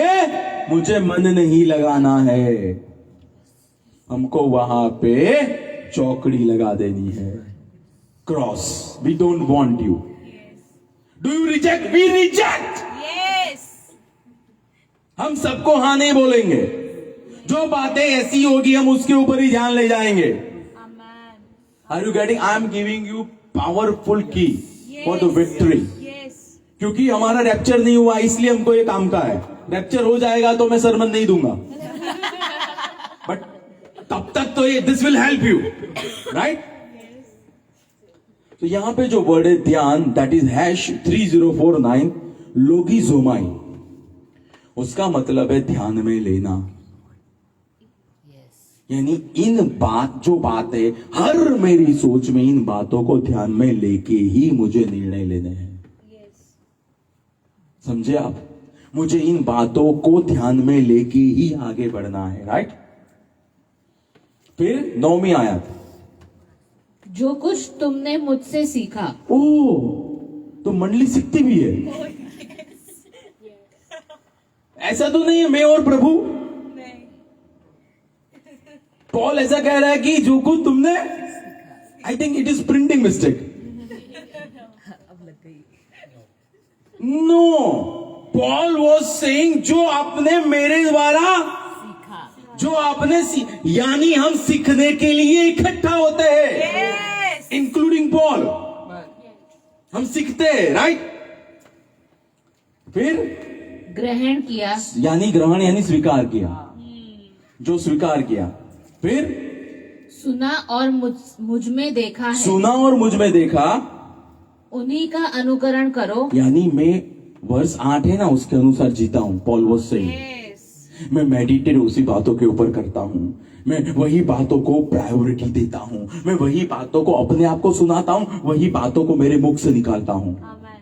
मुझे मन नहीं लगाना है, हमको वहां पे चौकड़ी लगा देनी है, cross. We don't want you. Do you reject? We reject. Yes. हम सबको हाँ नहीं बोलेंगे। जो बातें ऐसी होगी हम उसके ऊपर ही ध्यान ले जाएंगे। Amen. Are you getting? I am giving you powerful key for the victory. Yes. क्योंकि हमारा रैप्चर नहीं हुआ इसलिए हमको ये काम का है। रैप्चर हो जाएगा तो मैं सरमन नहीं दूंगा, बट तब तक तो ये this will help you, right? तो यहां पे जो वर्ड है ध्यान, दैट इज #3049 लोगिज़ोमाई, उसका मतलब है ध्यान में लेना। यानी इन जो बात है हर मेरी सोच में इन बातों को ध्यान में लेके ही मुझे निर्णय लेने हैं। समझे आप? मुझे इन बातों को ध्यान में लेके ही आगे बढ़ना है, राइट? फिर 9वीं आयत, जो कुछ तुमने मुझसे सीखा। ओ तो मंडली सीखती भी है। ऐसा तो नहीं है मैं और प्रभु। नहीं. पॉल ऐसा कह रहा है कि जो कुछ तुमने, I think it is printing mistake. No, Paul was saying जो आपने मेरे द्वारा जो आपने यानी हम सीखने के लिए इकट्ठा होते हैं, Yes. Including Paul. हम सीखते हैं, राइट? फिर ग्रहण किया, यानी ग्रहण यानी स्वीकार किया, जो स्वीकार किया। फिर सुना और मुझ में देखा है, सुना और मुझ में देखा, उन्हीं का अनुकरण करो। यानी मैं वर्ष 8 है ना उसके अनुसार जीता हूं। Paul was saying Yes. मैं मेडिटेट उसी बातों के ऊपर करता हूं, मैं वही बातों को प्रायोरिटी देता हूं, मैं वही बातों को अपने आप को सुनाता हूं, वही बातों को मेरे मुख से निकालता हूं। Amen.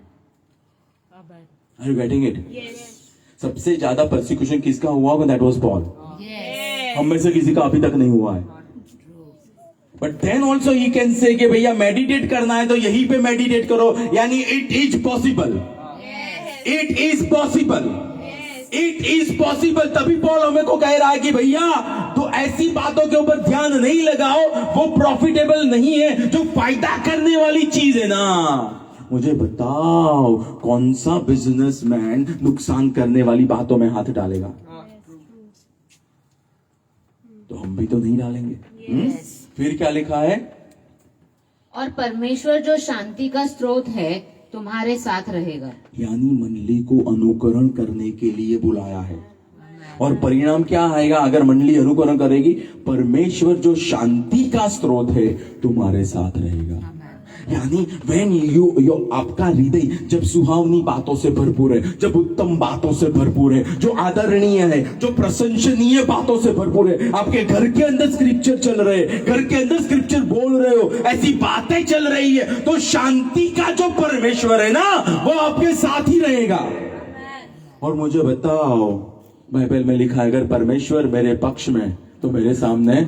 Are you getting it? Yes. सबसे ज्यादा परसिक्यूशन किसका हुआ होगा? That was Paul. Yes. हम में से किसी का अभी तक नहीं हुआ है। But then also he can say कि भैया मेडिटेट करना है तो यहीं पे मेडिटेट करो, यानी it is possible. It is possible. It is possible. तभी पॉल हमें को कह रहा है कि भैया तो ऐसी बातों के ऊपर ध्यान नहीं लगाओ, वो प्रॉफिटेबल नहीं है। जो फायदा करने वाली चीज है ना, मुझे बताओ कौन सा बिजनेसमैन नुकसान करने वाली बातों में हाथ डालेगा? तो हम भी तो नहीं डालेंगे। फिर क्या लिखा है? और परमेश्वर जो शांति का स्रोत है तुम्हारे साथ रहेगा। यानी मंडली को अनुकरण करने के लिए बुलाया है। और परिणाम क्या आएगा अगर मंडली अनुकरण करेगी? परमेश्वर जो शांति का स्रोत है तुम्हारे साथ रहेगा। यानी व्हेन यू आपका हृदय जब सुहावनी बातों से भरपूर है, जब उत्तम बातों से भरपूर है, जो आदरणीय है, जो प्रशंसनीय बातों से भरपूर है, आपके घर के अंदर स्क्रिप्चर चल रहे हैं, घर के अंदर स्क्रिप्चर बोल रहे हो, ऐसी बातें चल रही है, तो शांति का जो परमेश्वर है ना वो आपके साथ ही रहेगा। और मुझे बताओ, बाइबल में लिखा है अगर परमेश्वर मेरे पक्ष में तो मेरे सामने।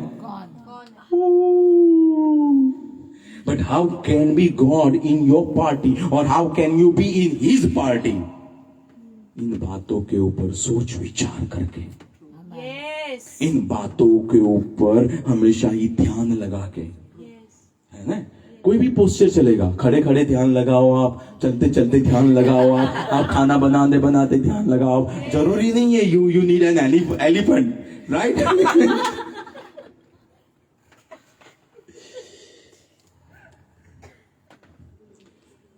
But how can be God in your party or how can you be in His party? इन बातों के ऊपर सोच विचार करके, Yes. इन बातों के ऊपर हमेशा ही ध्यान लगा के, Yes. है ना? कोई भी पोस्चर चलेगा, खड़े खड़े ध्यान लगाओ आप, चलते चलते ध्यान लगाओ आप खाना बनाते बनाते ध्यान लगाओ। जरूरी नहीं है you need an elephant, right?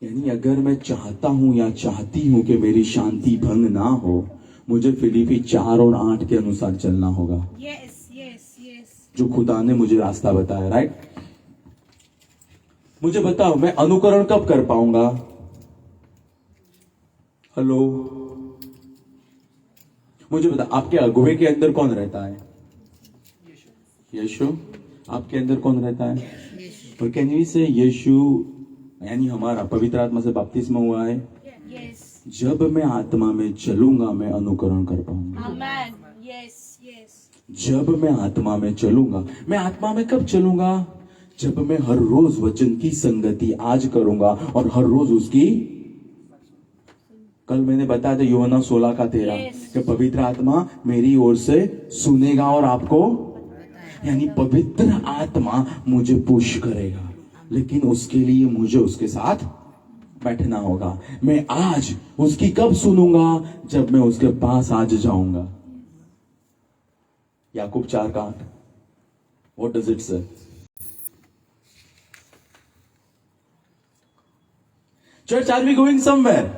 यानी अगर मैं चाहता हूं या चाहती हूं कि मेरी शांति भंग ना हो, मुझे फिलिपी 4 और 8 के अनुसार चलना होगा, Yes. Yes. Yes. जो खुदा ने मुझे रास्ता बताया, राइट? मुझे बताओ मैं अनुकरण कब कर पाऊंगा? हेलो, मुझे बताओ आपके अगुवे के अंदर कौन रहता है? यीशु। आपके अंदर कौन रहता है? और कैन यू से यीशु यानी हमारा पवित्र आत्मा से बपतिस्मा हुआ है। Yes. जब मैं आत्मा में चलूंगा मैं अनुकरण कर पाऊंगा। Amen. Yes. Yes. जब मैं आत्मा में चलूंगा, मैं आत्मा में कब चलूंगा? जब मैं हर रोज वचन की संगति आज करूंगा और हर रोज उसकी कल मैंने बताया था यूहन्ना 16:13 कि पवित्र आत्मा मेरी ओर से सुनेगा और आपको, यानी पवित्र आत्मा मुझे पुश करेगा, लेकिन उसके लिए मुझे उसके साथ बैठना होगा। मैं आज उसकी कब सुनूंगा? जब मैं उसके पास आज जाऊंगा। याकूब 4:8, what does it say? Church, are we going somewhere?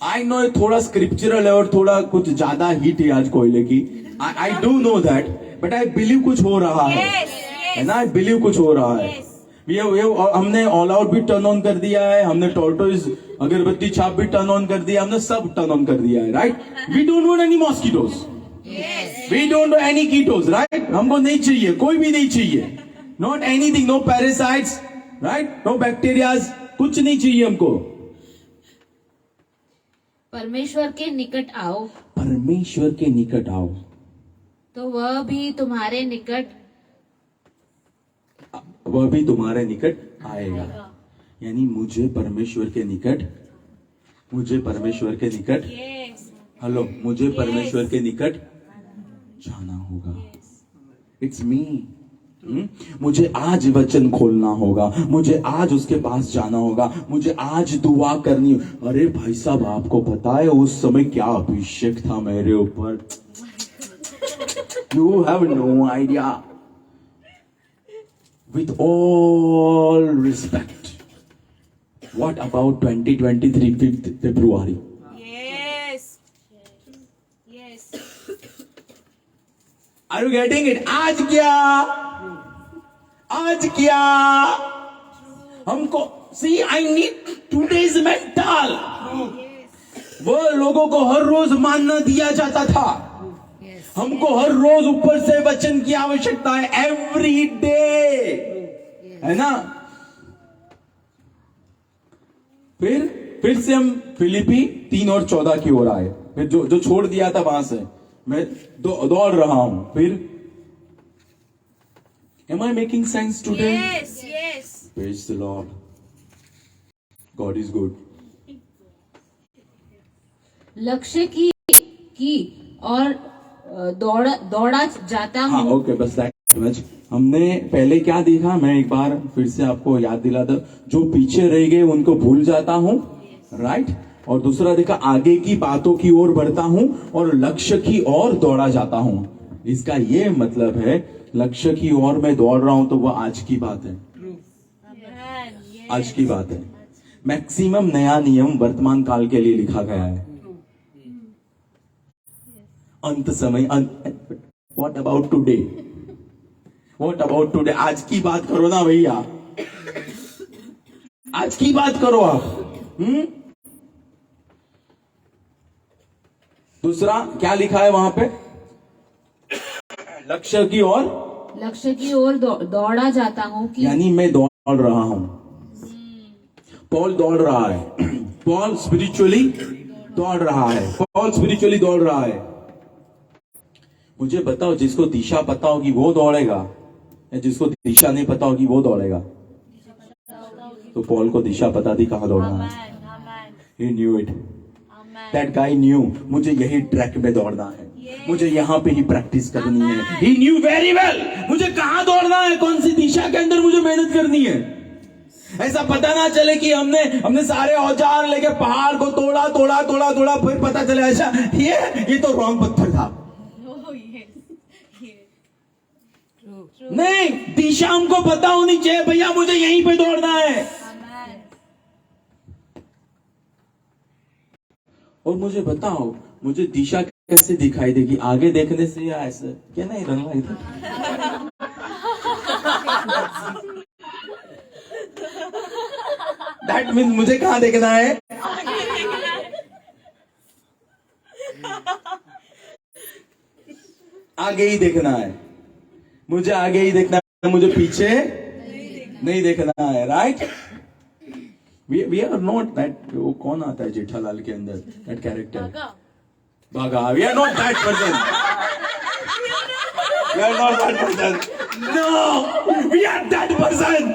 I know थोड़ा स्क्रिप्चरल है और थोड़ा कुछ ज्यादा हीट है आज कोयले की। I do know that, but I believe कुछ हो रहा है ना? आई बिलीव कुछ हो रहा है। हमने ऑल आउट भी टर्न ऑन कर दिया है, हमने टॉर्टोइज अगरबत्ती छाप भी टर्न ऑन कर दिया, हमने सब टर्न ऑन कर दिया है, right? We don't want any mosquitoes, we don't want any कीटोज, राइट? हमको नहीं चाहिए, कोई भी नहीं चाहिए, not anything, no parasites, right? No bacterias, कुछ नहीं चाहिए हमको। परमेश्वर के निकट आओ, परमेश्वर के निकट आओ तो वह भी तुम्हारे निकट आएगा। यानी मुझे परमेश्वर के निकट हेलो, मुझे परमेश्वर के निकट जाना होगा। It's me. मुझे आज वचन खोलना होगा, मुझे आज उसके पास जाना होगा, मुझे आज दुआ करनी। अरे भाई साहब, आपको पता है उस समय क्या अभिषेक था मेरे ऊपर? You have no idea. With all respect, what about 2023 5th February? Yes. Yes. Are you getting it? आज क्या हमको see, I need today's mental. वो लोगों को हर रोज मानना दिया जाता था, हमको हर रोज ऊपर से वचन की आवश्यकता है, एवरी डे, है ना? फिर से हम फिलिपी 3:14 की ओर आए। फिर जो छोड़ दिया था वहां से मैं दौड़ रहा हूं। फिर am I making sense today? Yes. Yes. Praise the Lord, God is good. लक्ष्य की और दौड़ा जाता हाँ, हूँ। ओके, बस दैट मच। हमने पहले क्या देखा, मैं एक बार फिर से आपको याद दिलाता, जो पीछे रह गए उनको भूल जाता हूँ, राइट? और दूसरा देखा, आगे की बातों की ओर बढ़ता हूँ और लक्ष्य की ओर दौड़ा जाता हूँ। इसका ये मतलब है, लक्ष्य की ओर मैं दौड़ रहा हूं तो वह आज की बात है, आज की बात है। मैक्सिमम नया नियम वर्तमान काल के लिए लिखा गया है। अंत समय, what about today? What about today? आज की बात करो ना भैया, आज की बात करो आप। दूसरा क्या लिखा है वहां पे? लक्ष्य की ओर दौड़ा जाता हूँ कि यानी मैं दौड़ रहा हूं। पॉल दौड़ रहा है, पॉल स्पिरिचुअली दौड़ रहा है, पॉल स्पिरिचुअली दौड़ रहा है। मुझे बताओ, जिसको दिशा पता होगी वो दौड़ेगा या जिसको दिशा नहीं पता होगी वो दौड़ेगा? तो पॉल को दिशा पता थी कहां दौड़ना है। He knew it. That guy knew, मुझे यही ट्रैक में दौड़ना है, मुझे यहाँ पे ही प्रैक्टिस करनी है। He knew very well, मुझे कहां दौड़ना है, कौन सी दिशा के अंदर मुझे मेहनत करनी है। ऐसा पता ना चले कि हमने सारे औजार लेके पहाड़ को तोड़ा, फिर पता चले अच्छा ये तो रॉन्ग पत्थर था। नहीं, दिशा हमको पता होनी चाहिए भैया, मुझे यहीं पे दौड़ना है। और मुझे बताओ, मुझे दिशा कैसे दिखाई देगी? आगे देखने से या ऐसे? क्या नहीं रंगा इधर? दैट मीन्स मुझे कहां देखना है? आगे ही देखना है, मुझे आगे ही देखना है, मुझे पीछे नहीं देखना है, right? We are not that. वो कौन आता है जेठालाल के अंदर, दैट कैरेक्टर? भागा। We are not that person, we are not that person, no, we are that person.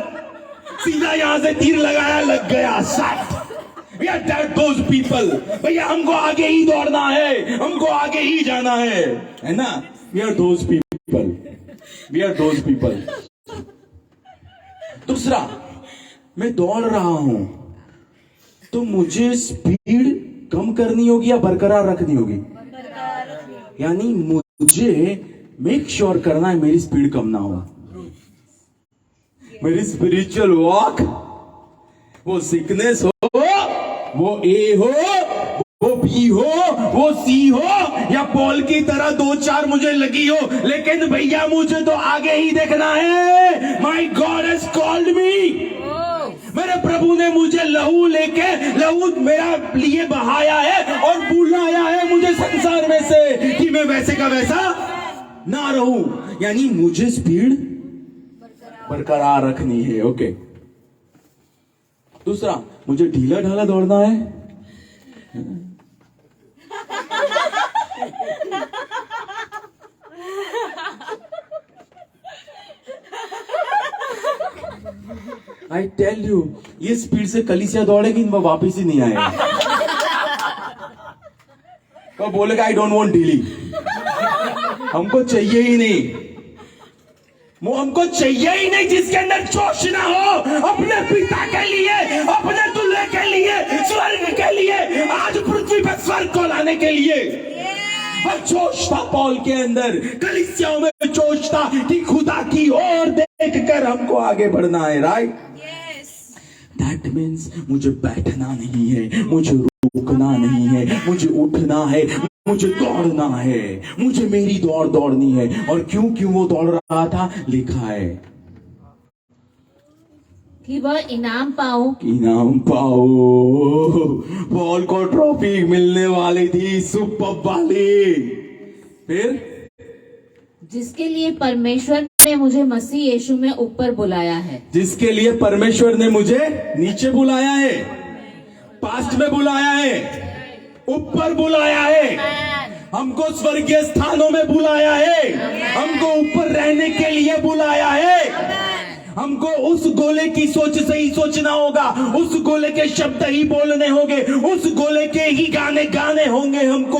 सीधा यहां से तीर लगाया, लग गया, shot. We are that those people. भैया हमको आगे ही दौड़ना है, हमको आगे ही जाना है ना? We are those people. We are those people. दूसरा, मैं दौड़ रहा हूं तो मुझे स्पीड कम करनी होगी या बरकरार रखनी होगी? यानी मुझे मेक श्योर करना है मेरी स्पीड कम ना हो। मेरी स्पिरिचुअल वॉक, वो सिकनेस हो, वो ए हो, वो बी हो, वो सी हो, या पॉल की तरह 2-4 मुझे लगी हो, लेकिन भैया मुझे तो आगे ही देखना है। माई गॉड हैज कॉल्ड मी। मेरे प्रभु ने मुझे लहू मेरा लिए बहाया है और बुलाया है मुझे संसार में से कि मैं वैसे का वैसा ना रहूं। यानी मुझे स्पीड बरकरार रखनी है। ओके। दूसरा, मुझे ढीला ढाला दौड़ना है। आई टेल यू, ये स्पीड से कलीसिया दौड़ेगी, वो वापिस ही नहीं आएगा। वो बोलेगा आई डोंट वांट ढीली, हमको चाहिए ही नहीं, वो हमको चाहिए ही नहीं जिसके अंदर जोश ना हो अपने पिता के लिए, अपने दूल्हे के लिए, स्वर्ग के लिए, आज पृथ्वी पर स्वर्ग को लाने के लिए। और जोश था पॉल के अंदर, कलीसियाओं में जोश था कि खुदा की ओर देखकर हमको आगे बढ़ना है। राइट? दैट मीन्स मुझे बैठना नहीं है, मुझे रुकना नहीं है, मुझे उठना है, मुझे दौड़ना है, मुझे मेरी दौड़ दौड़नी है। और क्यों वो दौड़ रहा था? लिखा है कि वह इनाम पाओ। पॉल को ट्रॉफी मिलने वाली थी, सुपर वाली। फिर जिसके लिए परमेश्वर ने मुझे मसीह यीशु में ऊपर बुलाया है। जिसके लिए परमेश्वर ने मुझे नीचे बुलाया है, पास्ट में बुलाया है, ऊपर बुलाया है, हमको स्वर्गीय स्थानों में बुलाया है, हमको ऊपर रहने के लिए बुलाया है। हमको उस गोले की सोच से ही सोचना होगा, उस गोले के शब्द ही बोलने होंगे, उस गोले के ही गाने गाने होंगे हमको।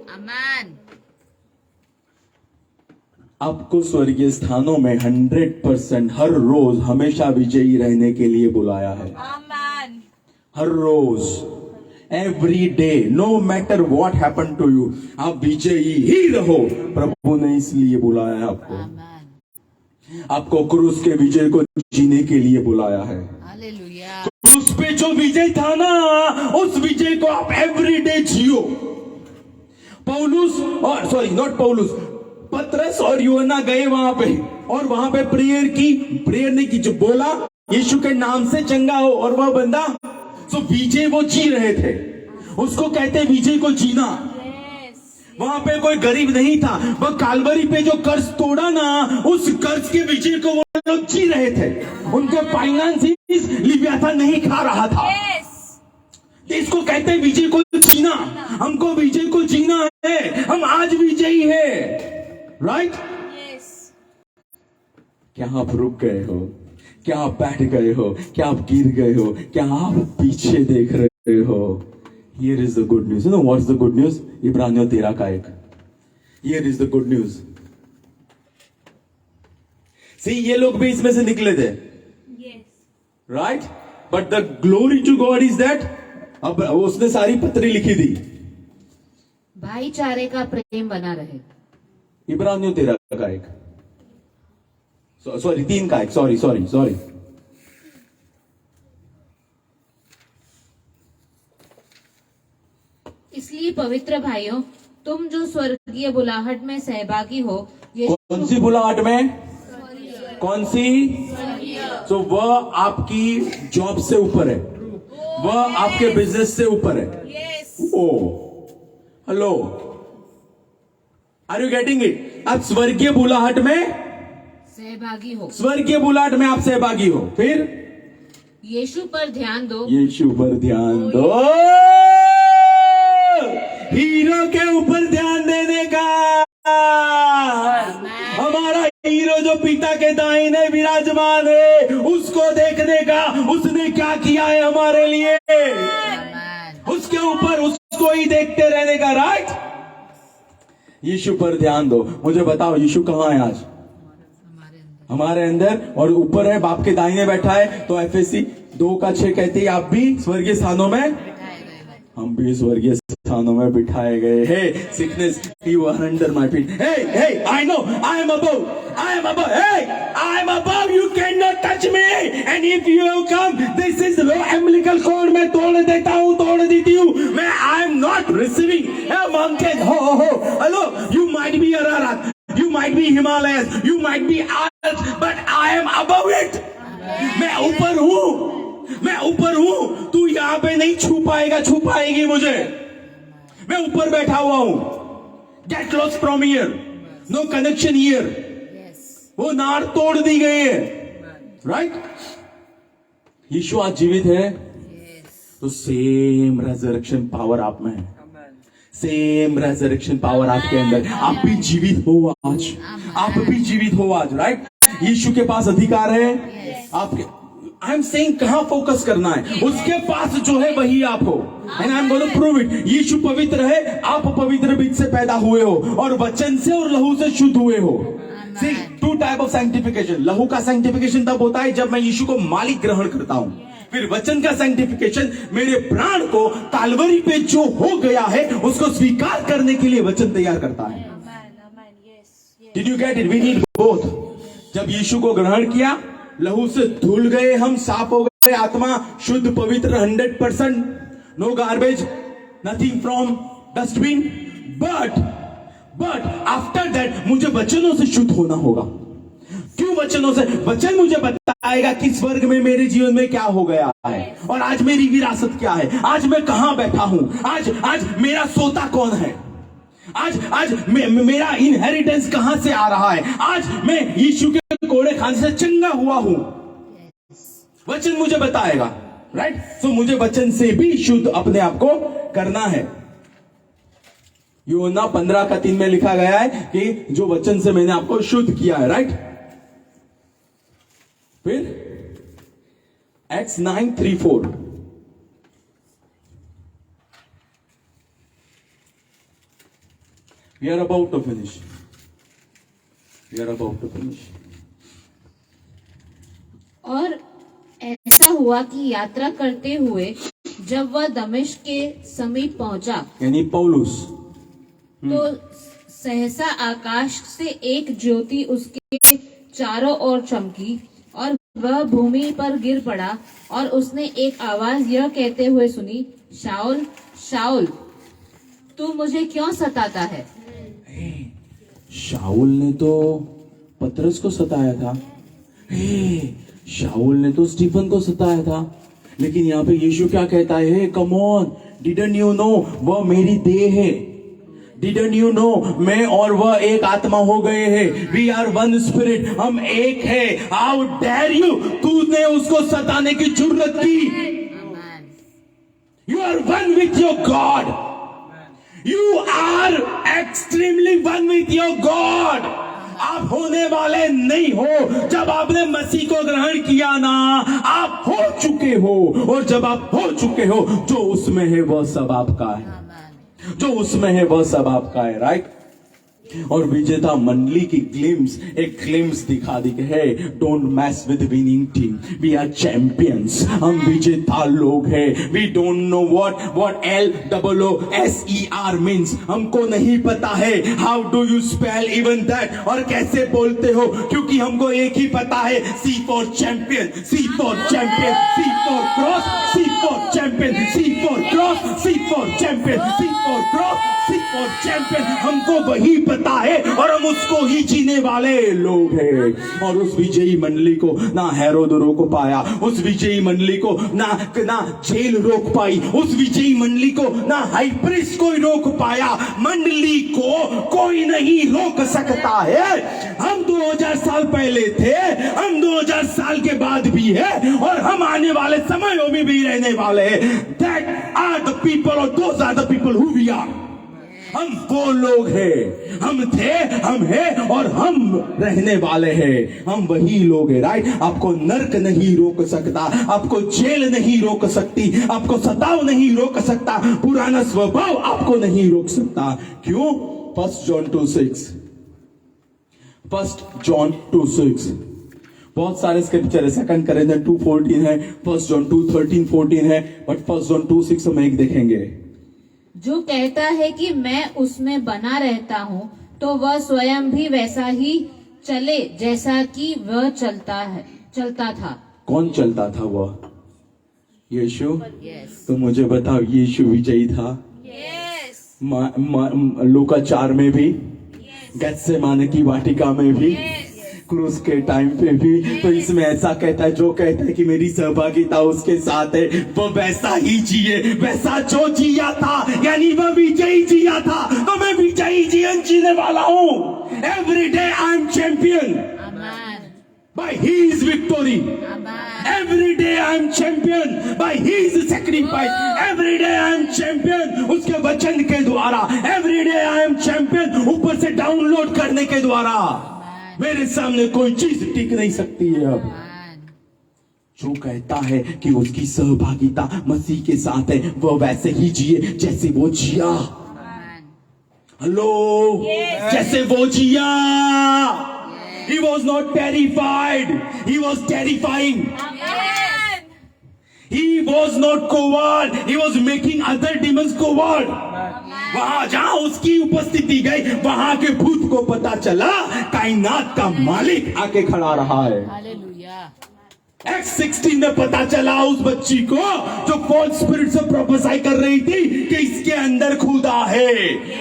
आमीन। आपको स्वर्गीय स्थानों में 100% हर रोज हमेशा विजयी रहने के लिए बुलाया है। हर रोज, every day, no matter what happen to you, आप विजयी ही रहो। प्रभु ने इसलिए बुलाया है आपको क्रूस के विजय को जीने के लिए बुलाया है। हालेलुया। क्रूस पे जो विजय था ना, उस विजय को आप एवरी डे जियो। पतरस और यूहन्ना गए वहां पे, और वहां पे प्रेयर नहीं की, जो बोला यीशु के नाम से चंगा हो, और वह बंदा तो विजय वो जी रहे थे, उसको कहते विजय को जीना। वहां पे कोई गरीब नहीं था, वह कालवरी पे जो कर्ज तोड़ा ना, उस कर्ज के विजय को वो लोग जी रहे थे। उनके फाइनेंसिस लिव्याथा नहीं खा रहा था। इसको कहते विजय को जीना। हमको विजय को जीना है, हम आज विजयी है। राइट? क्या आप रुक गए हो? क्या आप बैठ गए हो? क्या आप गिर गए हो? क्या आप पीछे देख रहे हो? Here is the good news. You know what's the good news? इब्रानियों 13 का 1. Here is the good news. See, ये लोग भी इसमें से निकले थे. Right? But the glory to God is that अब उसने सारी पत्री लिखी थी, भाईचारे का प्रेम बना रहे। इब्रानियों 13 का 1. सॉरी 3 का 1. सॉरी इसलिए पवित्र भाइयों, तुम जो स्वर्गीय बुलाहट में सहभागी हो, कौन सी बुलाहट में? कौन सी? तो वह आपकी जॉब से ऊपर है, वह आपके बिजनेस से ऊपर है। Oh hello, are you getting it? आप स्वर्गीय बुलाहट में सहभागी हो। स्वर्गीय बुलाहट में आप सहभागी हो। फिर यीशु पर ध्यान दो। यीशु पर ध्यान दो। हीरो के ऊपर ध्यान देने का। हमारा हीरो जो पिता के दाहिने विराजमान है, उसको देखने का, उसने क्या किया है हमारे लिए। ऊपर उसको ही देखते रहने का, राइट? यीशु पर ध्यान दो। मुझे बताओ यीशु कहाँ है आज? हमारे अंदर, और ऊपर है, बाप के दाहिने बैठा है। तो एफएससी 2:6 कहती है आप भी स्वर्गीय स्थानों में, हम भी स्वर्गीय स्थानों में बिठाए गए। Hey sickness, you are under my feet. Hey I know I am above, I am above, hey I am above, you can not touch me. And if you have come, this is lo umbilical cord, मैं तोड़ देता हूं, तोड़ देती हूं मैं। I am not receiving a mountain. Oh hello, you might be Ararat, you might be Himalayas, you might be Alps, but I am above it. मैं ऊपर हूं, मैं ऊपर हूं। तू यहां पे नहीं छू पाएगा, छू पाएगी मुझे। मैं ऊपर बैठा हुआ हूं। Get lost from here, no connection here. वो नार तोड़ दी गई है, राइट? यीशु आज जीवित है, तो सेम रेजरेक्शन पावर आप में है, सेम रेजरेक्शन पावर आपके अंदर। आप भी जीवित हो आज, आप भी जीवित हो आज, राइट? यीशु के पास अधिकार है आपके। आई एम सेइंग कहां फोकस करना है, उसके पास जो है वही आप हो। And I am going to prove it. Yeshu पवित्र है, आप पवित्र बीज से पैदा हुए हो, और वचन से और लहू से शुद्ध हुए हो। See, 2 type of sanctification. लहू का सैंक्टिफिकेशन तब होता है जब मैं यीशु को मालिक ग्रहण करता हूं। फिर वचन का सैंक्टिफिकेशन, मेरे प्राण को काल्वरी पे जो हो गया है उसको स्वीकार करने के लिए वचन तैयार करता है। Did you get it? We need both. जब यीशु को ग्रहण किया, लहू से धुल गए हम, साफ हो गए, आत्मा शुद्ध पवित्र 100%, no garbage, nothing from dustbin. But after that मुझे वचनों से शुद्ध होना होगा। क्यों वचनों से? वचन मुझे बताएगा कि स्वर्ग में मेरे जीवन में क्या हो गया है, और आज मेरी विरासत क्या है, आज मैं कहां बैठा हूं, आज मेरा सोता कौन है, आज मेरा इनहेरिटेंस कहां से आ रहा है, आज मैं यीशु के कोड़े खाने से चंगा हुआ हूं। वचन मुझे बताएगा, राइट? सो मुझे वचन से भी शुद्ध अपने आप को करना है। यूहन्ना 15:3 में लिखा गया है कि जो वचन से मैंने आपको शुद्ध किया है, राइट? फिर Acts 9:3-4, we are about to finish. और ऐसा हुआ कि यात्रा करते हुए जब वह दमिश्क के समीप पहुंचा, यानी पौलुस, तो सहसा आकाश से एक ज्योति उसके चारों ओर चमकी, और वह भूमि पर गिर पड़ा, और उसने एक आवाज यह कहते हुए सुनी, शाऊल शाऊल, तू मुझे क्यों सताता है? शाऊल ने तो पतरस को सताया था, शाऊल ने तो स्टीफन को सताया था, लेकिन यहाँ पे यीशु क्या कहता है? Come on, didn't you know वह मेरी देह है? डिडंट यू नो मैं और वह एक आत्मा हो गए हैं? वी आर वन स्पिरिट, हम एक है। हाउ डेयर यू, तूने उसको सताने की जुर्रत की? You are one with your God, you are extremely one with your God. आप होने वाले नहीं हो। जब आपने मसीह को ग्रहण किया ना, आप हो चुके हो, और जब आप हो चुके हो, जो उसमें है वह सब आपका है, जो उसमें है वह सब आपका है, राइट? और विजेता मंडली की एक ग्लिम्स दिखा दी है, don't mess with winning team, we are champions, हम विजेता लोग हैं। We don't know what LOOSER means, हमको नहीं पता है। How do you spell even that, और कैसे बोलते हो? क्योंकि हमको एक ही पता है, C for champion, C for champion, C for cross, C for champion, C for cross, C for champion, C for cross, C for champion. हमको वही पता है, और हम उसको ही जीने वाले लोग हैं। और उस विजयी मंडली को ना हेरोद रोक पाया, उस विजयी मंडली को ना जेल रोक पाई, उस विजयी मंडली को ना हाई प्रीस्ट कोई रोक पाया। मंडली को कोई नहीं रोक सकता है। हम 2000 साल पहले थे, हम 2000 साल के बाद भी है, और हम आने वाले समयों में भी रहने वाले हैं। That are the people, or those are the people who we are. हम वो लोग हैं, हम थे, हम हैं और हम रहने वाले हैं। हम वही लोग हैं, राइट। आपको नर्क नहीं रोक सकता, आपको जेल नहीं रोक सकती, आपको सताव नहीं रोक सकता, पुराना स्वभाव आपको नहीं रोक सकता। क्यों? 1 जॉन 2:6, 1 जॉन 2:6। बहुत सारे स्क्रिप्चर है, 2 Corinthians 2:14 है, 1 जॉन 2:13-14 है, बट 1 जॉन 2:6 हम एक देखेंगे। जो कहता है कि मैं उसमें बना रहता हूँ, तो वह स्वयं भी वैसा ही चले जैसा कि वह चलता था। कौन चलता था? वह यीशु। यस। तो मुझे बताओ, यीशु विजयी था? यस। लूका 4 में भी, गेत्सेमाने की वाटिका में भी, क्रूस के टाइम पे भी। तो इसमें ऐसा कहता है, जो कहता है कि मेरी सहभागिता उसके साथ है, वो वैसा ही जिए, वैसा जो जिया था, यानी वह विजयी जिया था, तो मैं विजयी जीवन जीने वाला हूं। Every day I am champion by his victory. Every day I am champion by his sacrifice. Every day I am champion उसके वचन के द्वारा। Every day I am champion ऊपर से डाउनलोड करने के द्वारा। मेरे सामने कोई चीज टिक नहीं सकती है। अब जो कहता है कि उसकी सहभागिता मसीह के साथ है, वह वैसे ही जिए जैसे वो जिया। हेलो, जैसे वो जिया। He was not terrified. He was terrifying. Amen. He was not coward. He was making other demons coward. वहां जहां उसकी उपस्थिति गई, वहां के भूत को पता चला कायनात का मालिक आके खड़ा रहा है। Acts 16 में पता चला उस बच्ची को, जो फॉल्स स्पिरिट से प्रोफेसाई कर रही थी कि इसके अंदर खुदा है।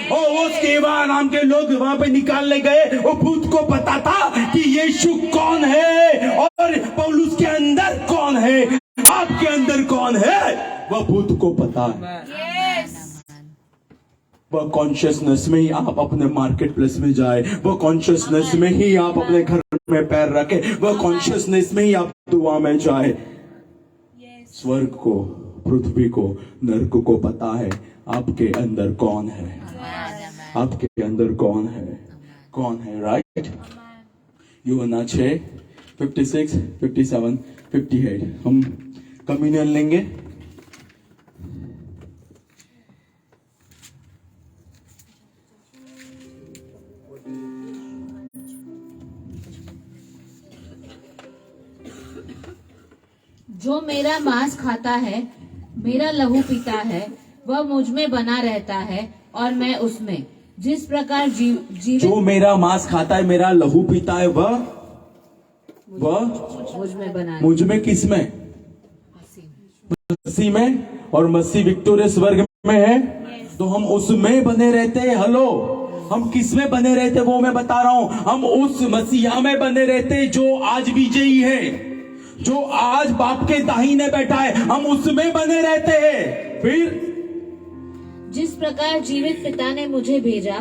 और वो स्केवा नाम के लोग वहां पे निकालने गए। वो भूत को पता था कि यीशु कौन है और पौलुस के अंदर कौन है, आपके अंदर कौन है, वह भूत को पता है। Yes. वह कॉन्शियसनेस में ही आप अपने मार्केट प्लेस में जाए, वह कॉन्शियसनेस में ही आप अपने घर में पैर रखे, वह कॉन्शियसनेस में ही आप दुआ में जाए। Yes. स्वर्ग को, पृथ्वी को, नरक को पता है आपके अंदर कौन है, आपके अंदर कौन है, कौन है, राइट। यूहन्ना 6, 56, 57, 58 हम कम्युनियन लेंगे। जो मेरा मांस खाता है, मेरा लहू पीता है, वह मुझ में बना रहता है और मैं उसमें। जिस प्रकार जीवित जो मेरा मांस खाता है, मेरा लहू पीता है, वह मुझ में बना मुझ में, किस में? मसीह में। और मसीह विक्टोरियस वर्ग में है, तो हम उसमें बने रहते हैं। हेलो, हम किस में बने रहते, वो मैं बता रहा हूं। हम उस मसीहा में बने रहते जो आज विजयी है, जो आज बाप के दाहिने बैठा है, हम उसमें बने रहते हैं। फिर जिस प्रकार जीवित पिता ने मुझे भेजा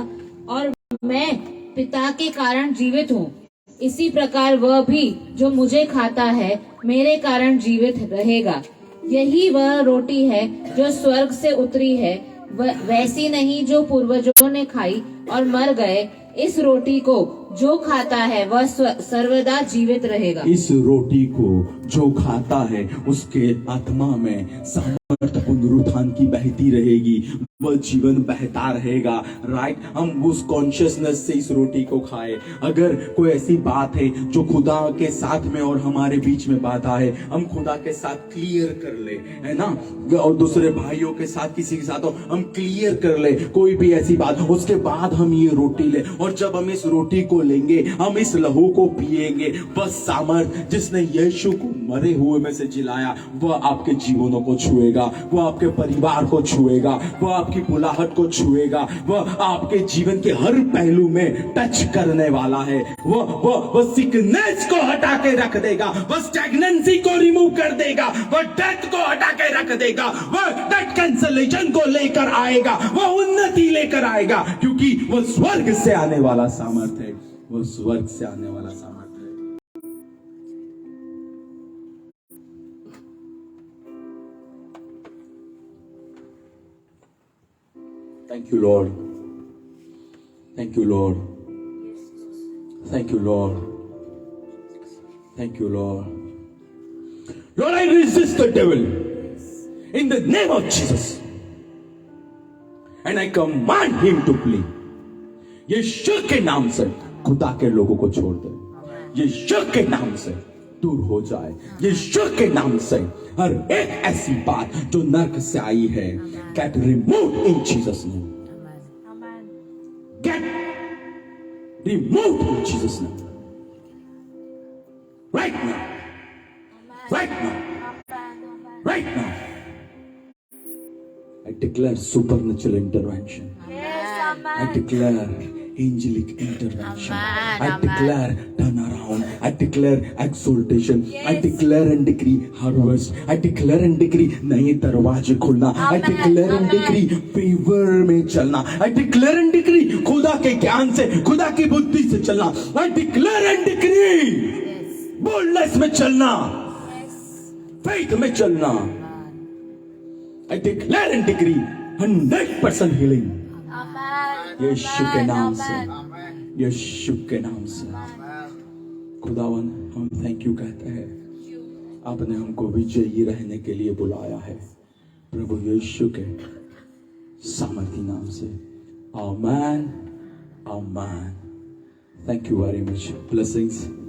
और मैं पिता के कारण जीवित हूँ, इसी प्रकार वह भी जो मुझे खाता है मेरे कारण जीवित रहेगा। यही वह रोटी है जो स्वर्ग से उतरी है, वैसी नहीं जो पूर्वजों ने खाई और मर गए। इस रोटी को जो खाता है वह सर्वदा जीवित रहेगा। इस रोटी को जो खाता है उसके आत्मा में सामर्थ पुनरुत्थान की बहती रहेगी, वह जीवन बहता रहेगा, राइट। हम उस कॉन्शियसनेस से इस रोटी को खाए। अगर कोई ऐसी बात है जो खुदा के साथ में और हमारे बीच में बाधा है, हम खुदा के साथ क्लियर कर ले, है ना, और दूसरे भाइयों के साथ, किसी के साथ हो, हम क्लियर कर ले कोई भी ऐसी बात, उसके बाद हम ये रोटी ले। और जब हम इस रोटी को लेंगे, हम इस लहू को पिएंगे, वह सामर्थ जिसने यीशु को मरे हुए में से जिलाया, वह आपके जीवनों को छुएगा, वह आपके परिवार को छुएगा, वह आपकी बुलाहट को छुएगा, वह आपके जीवन के हर पहलू में टच करने वाला है। वह सिकनेस को हटा के रख देगा, वह स्टैग्नेंसी को रिमूव कर देगा, वह डेथ को हटा के रख देगा, वह डेथ कैंसलेशन को लेकर आएगा, वह उन्नति लेकर आएगा, क्योंकि वह स्वर्ग से आने वाला सामर्थ है, वह स्वर्ग से आने वाला सामर्थ है। Thank you Lord. Thank you, Lord. Thank you, Lord. Thank you, Lord. Lord, I resist the devil in the name of Jesus. And I command him to flee. यीशु के नाम से खुदा के लोगों को छोड़ दे. यीशु के नाम से दूर हो जाए. यीशु के नाम से हर एक ऐसी बात जो नरक से आई है, get removed in Jesus' name. Get removed in Jesus' name. Right now. Right now. Right now. I declare supernatural intervention. I declare angelic intervention. I declare turnaround. I declare exaltation. I declare and decree harvest. I declare and decree नए दरवाजे खुलना. I declare and decree favor में चलना. I declare and decree खुदा के ज्ञान से, खुदा की बुद्धि से चलना. I declare and decree boldness में चलना, faith में चलना. I declare and decree 100% healing. यीशु के नाम से, यीशु के नाम से. खुदावन हम थैंक यू कहते हैं. आपने हमको विजयी रहने के लिए बुलाया है प्रभु यीशु के सामर्थी नाम से. आमेन, आमेन. Thank you very much. Blessings.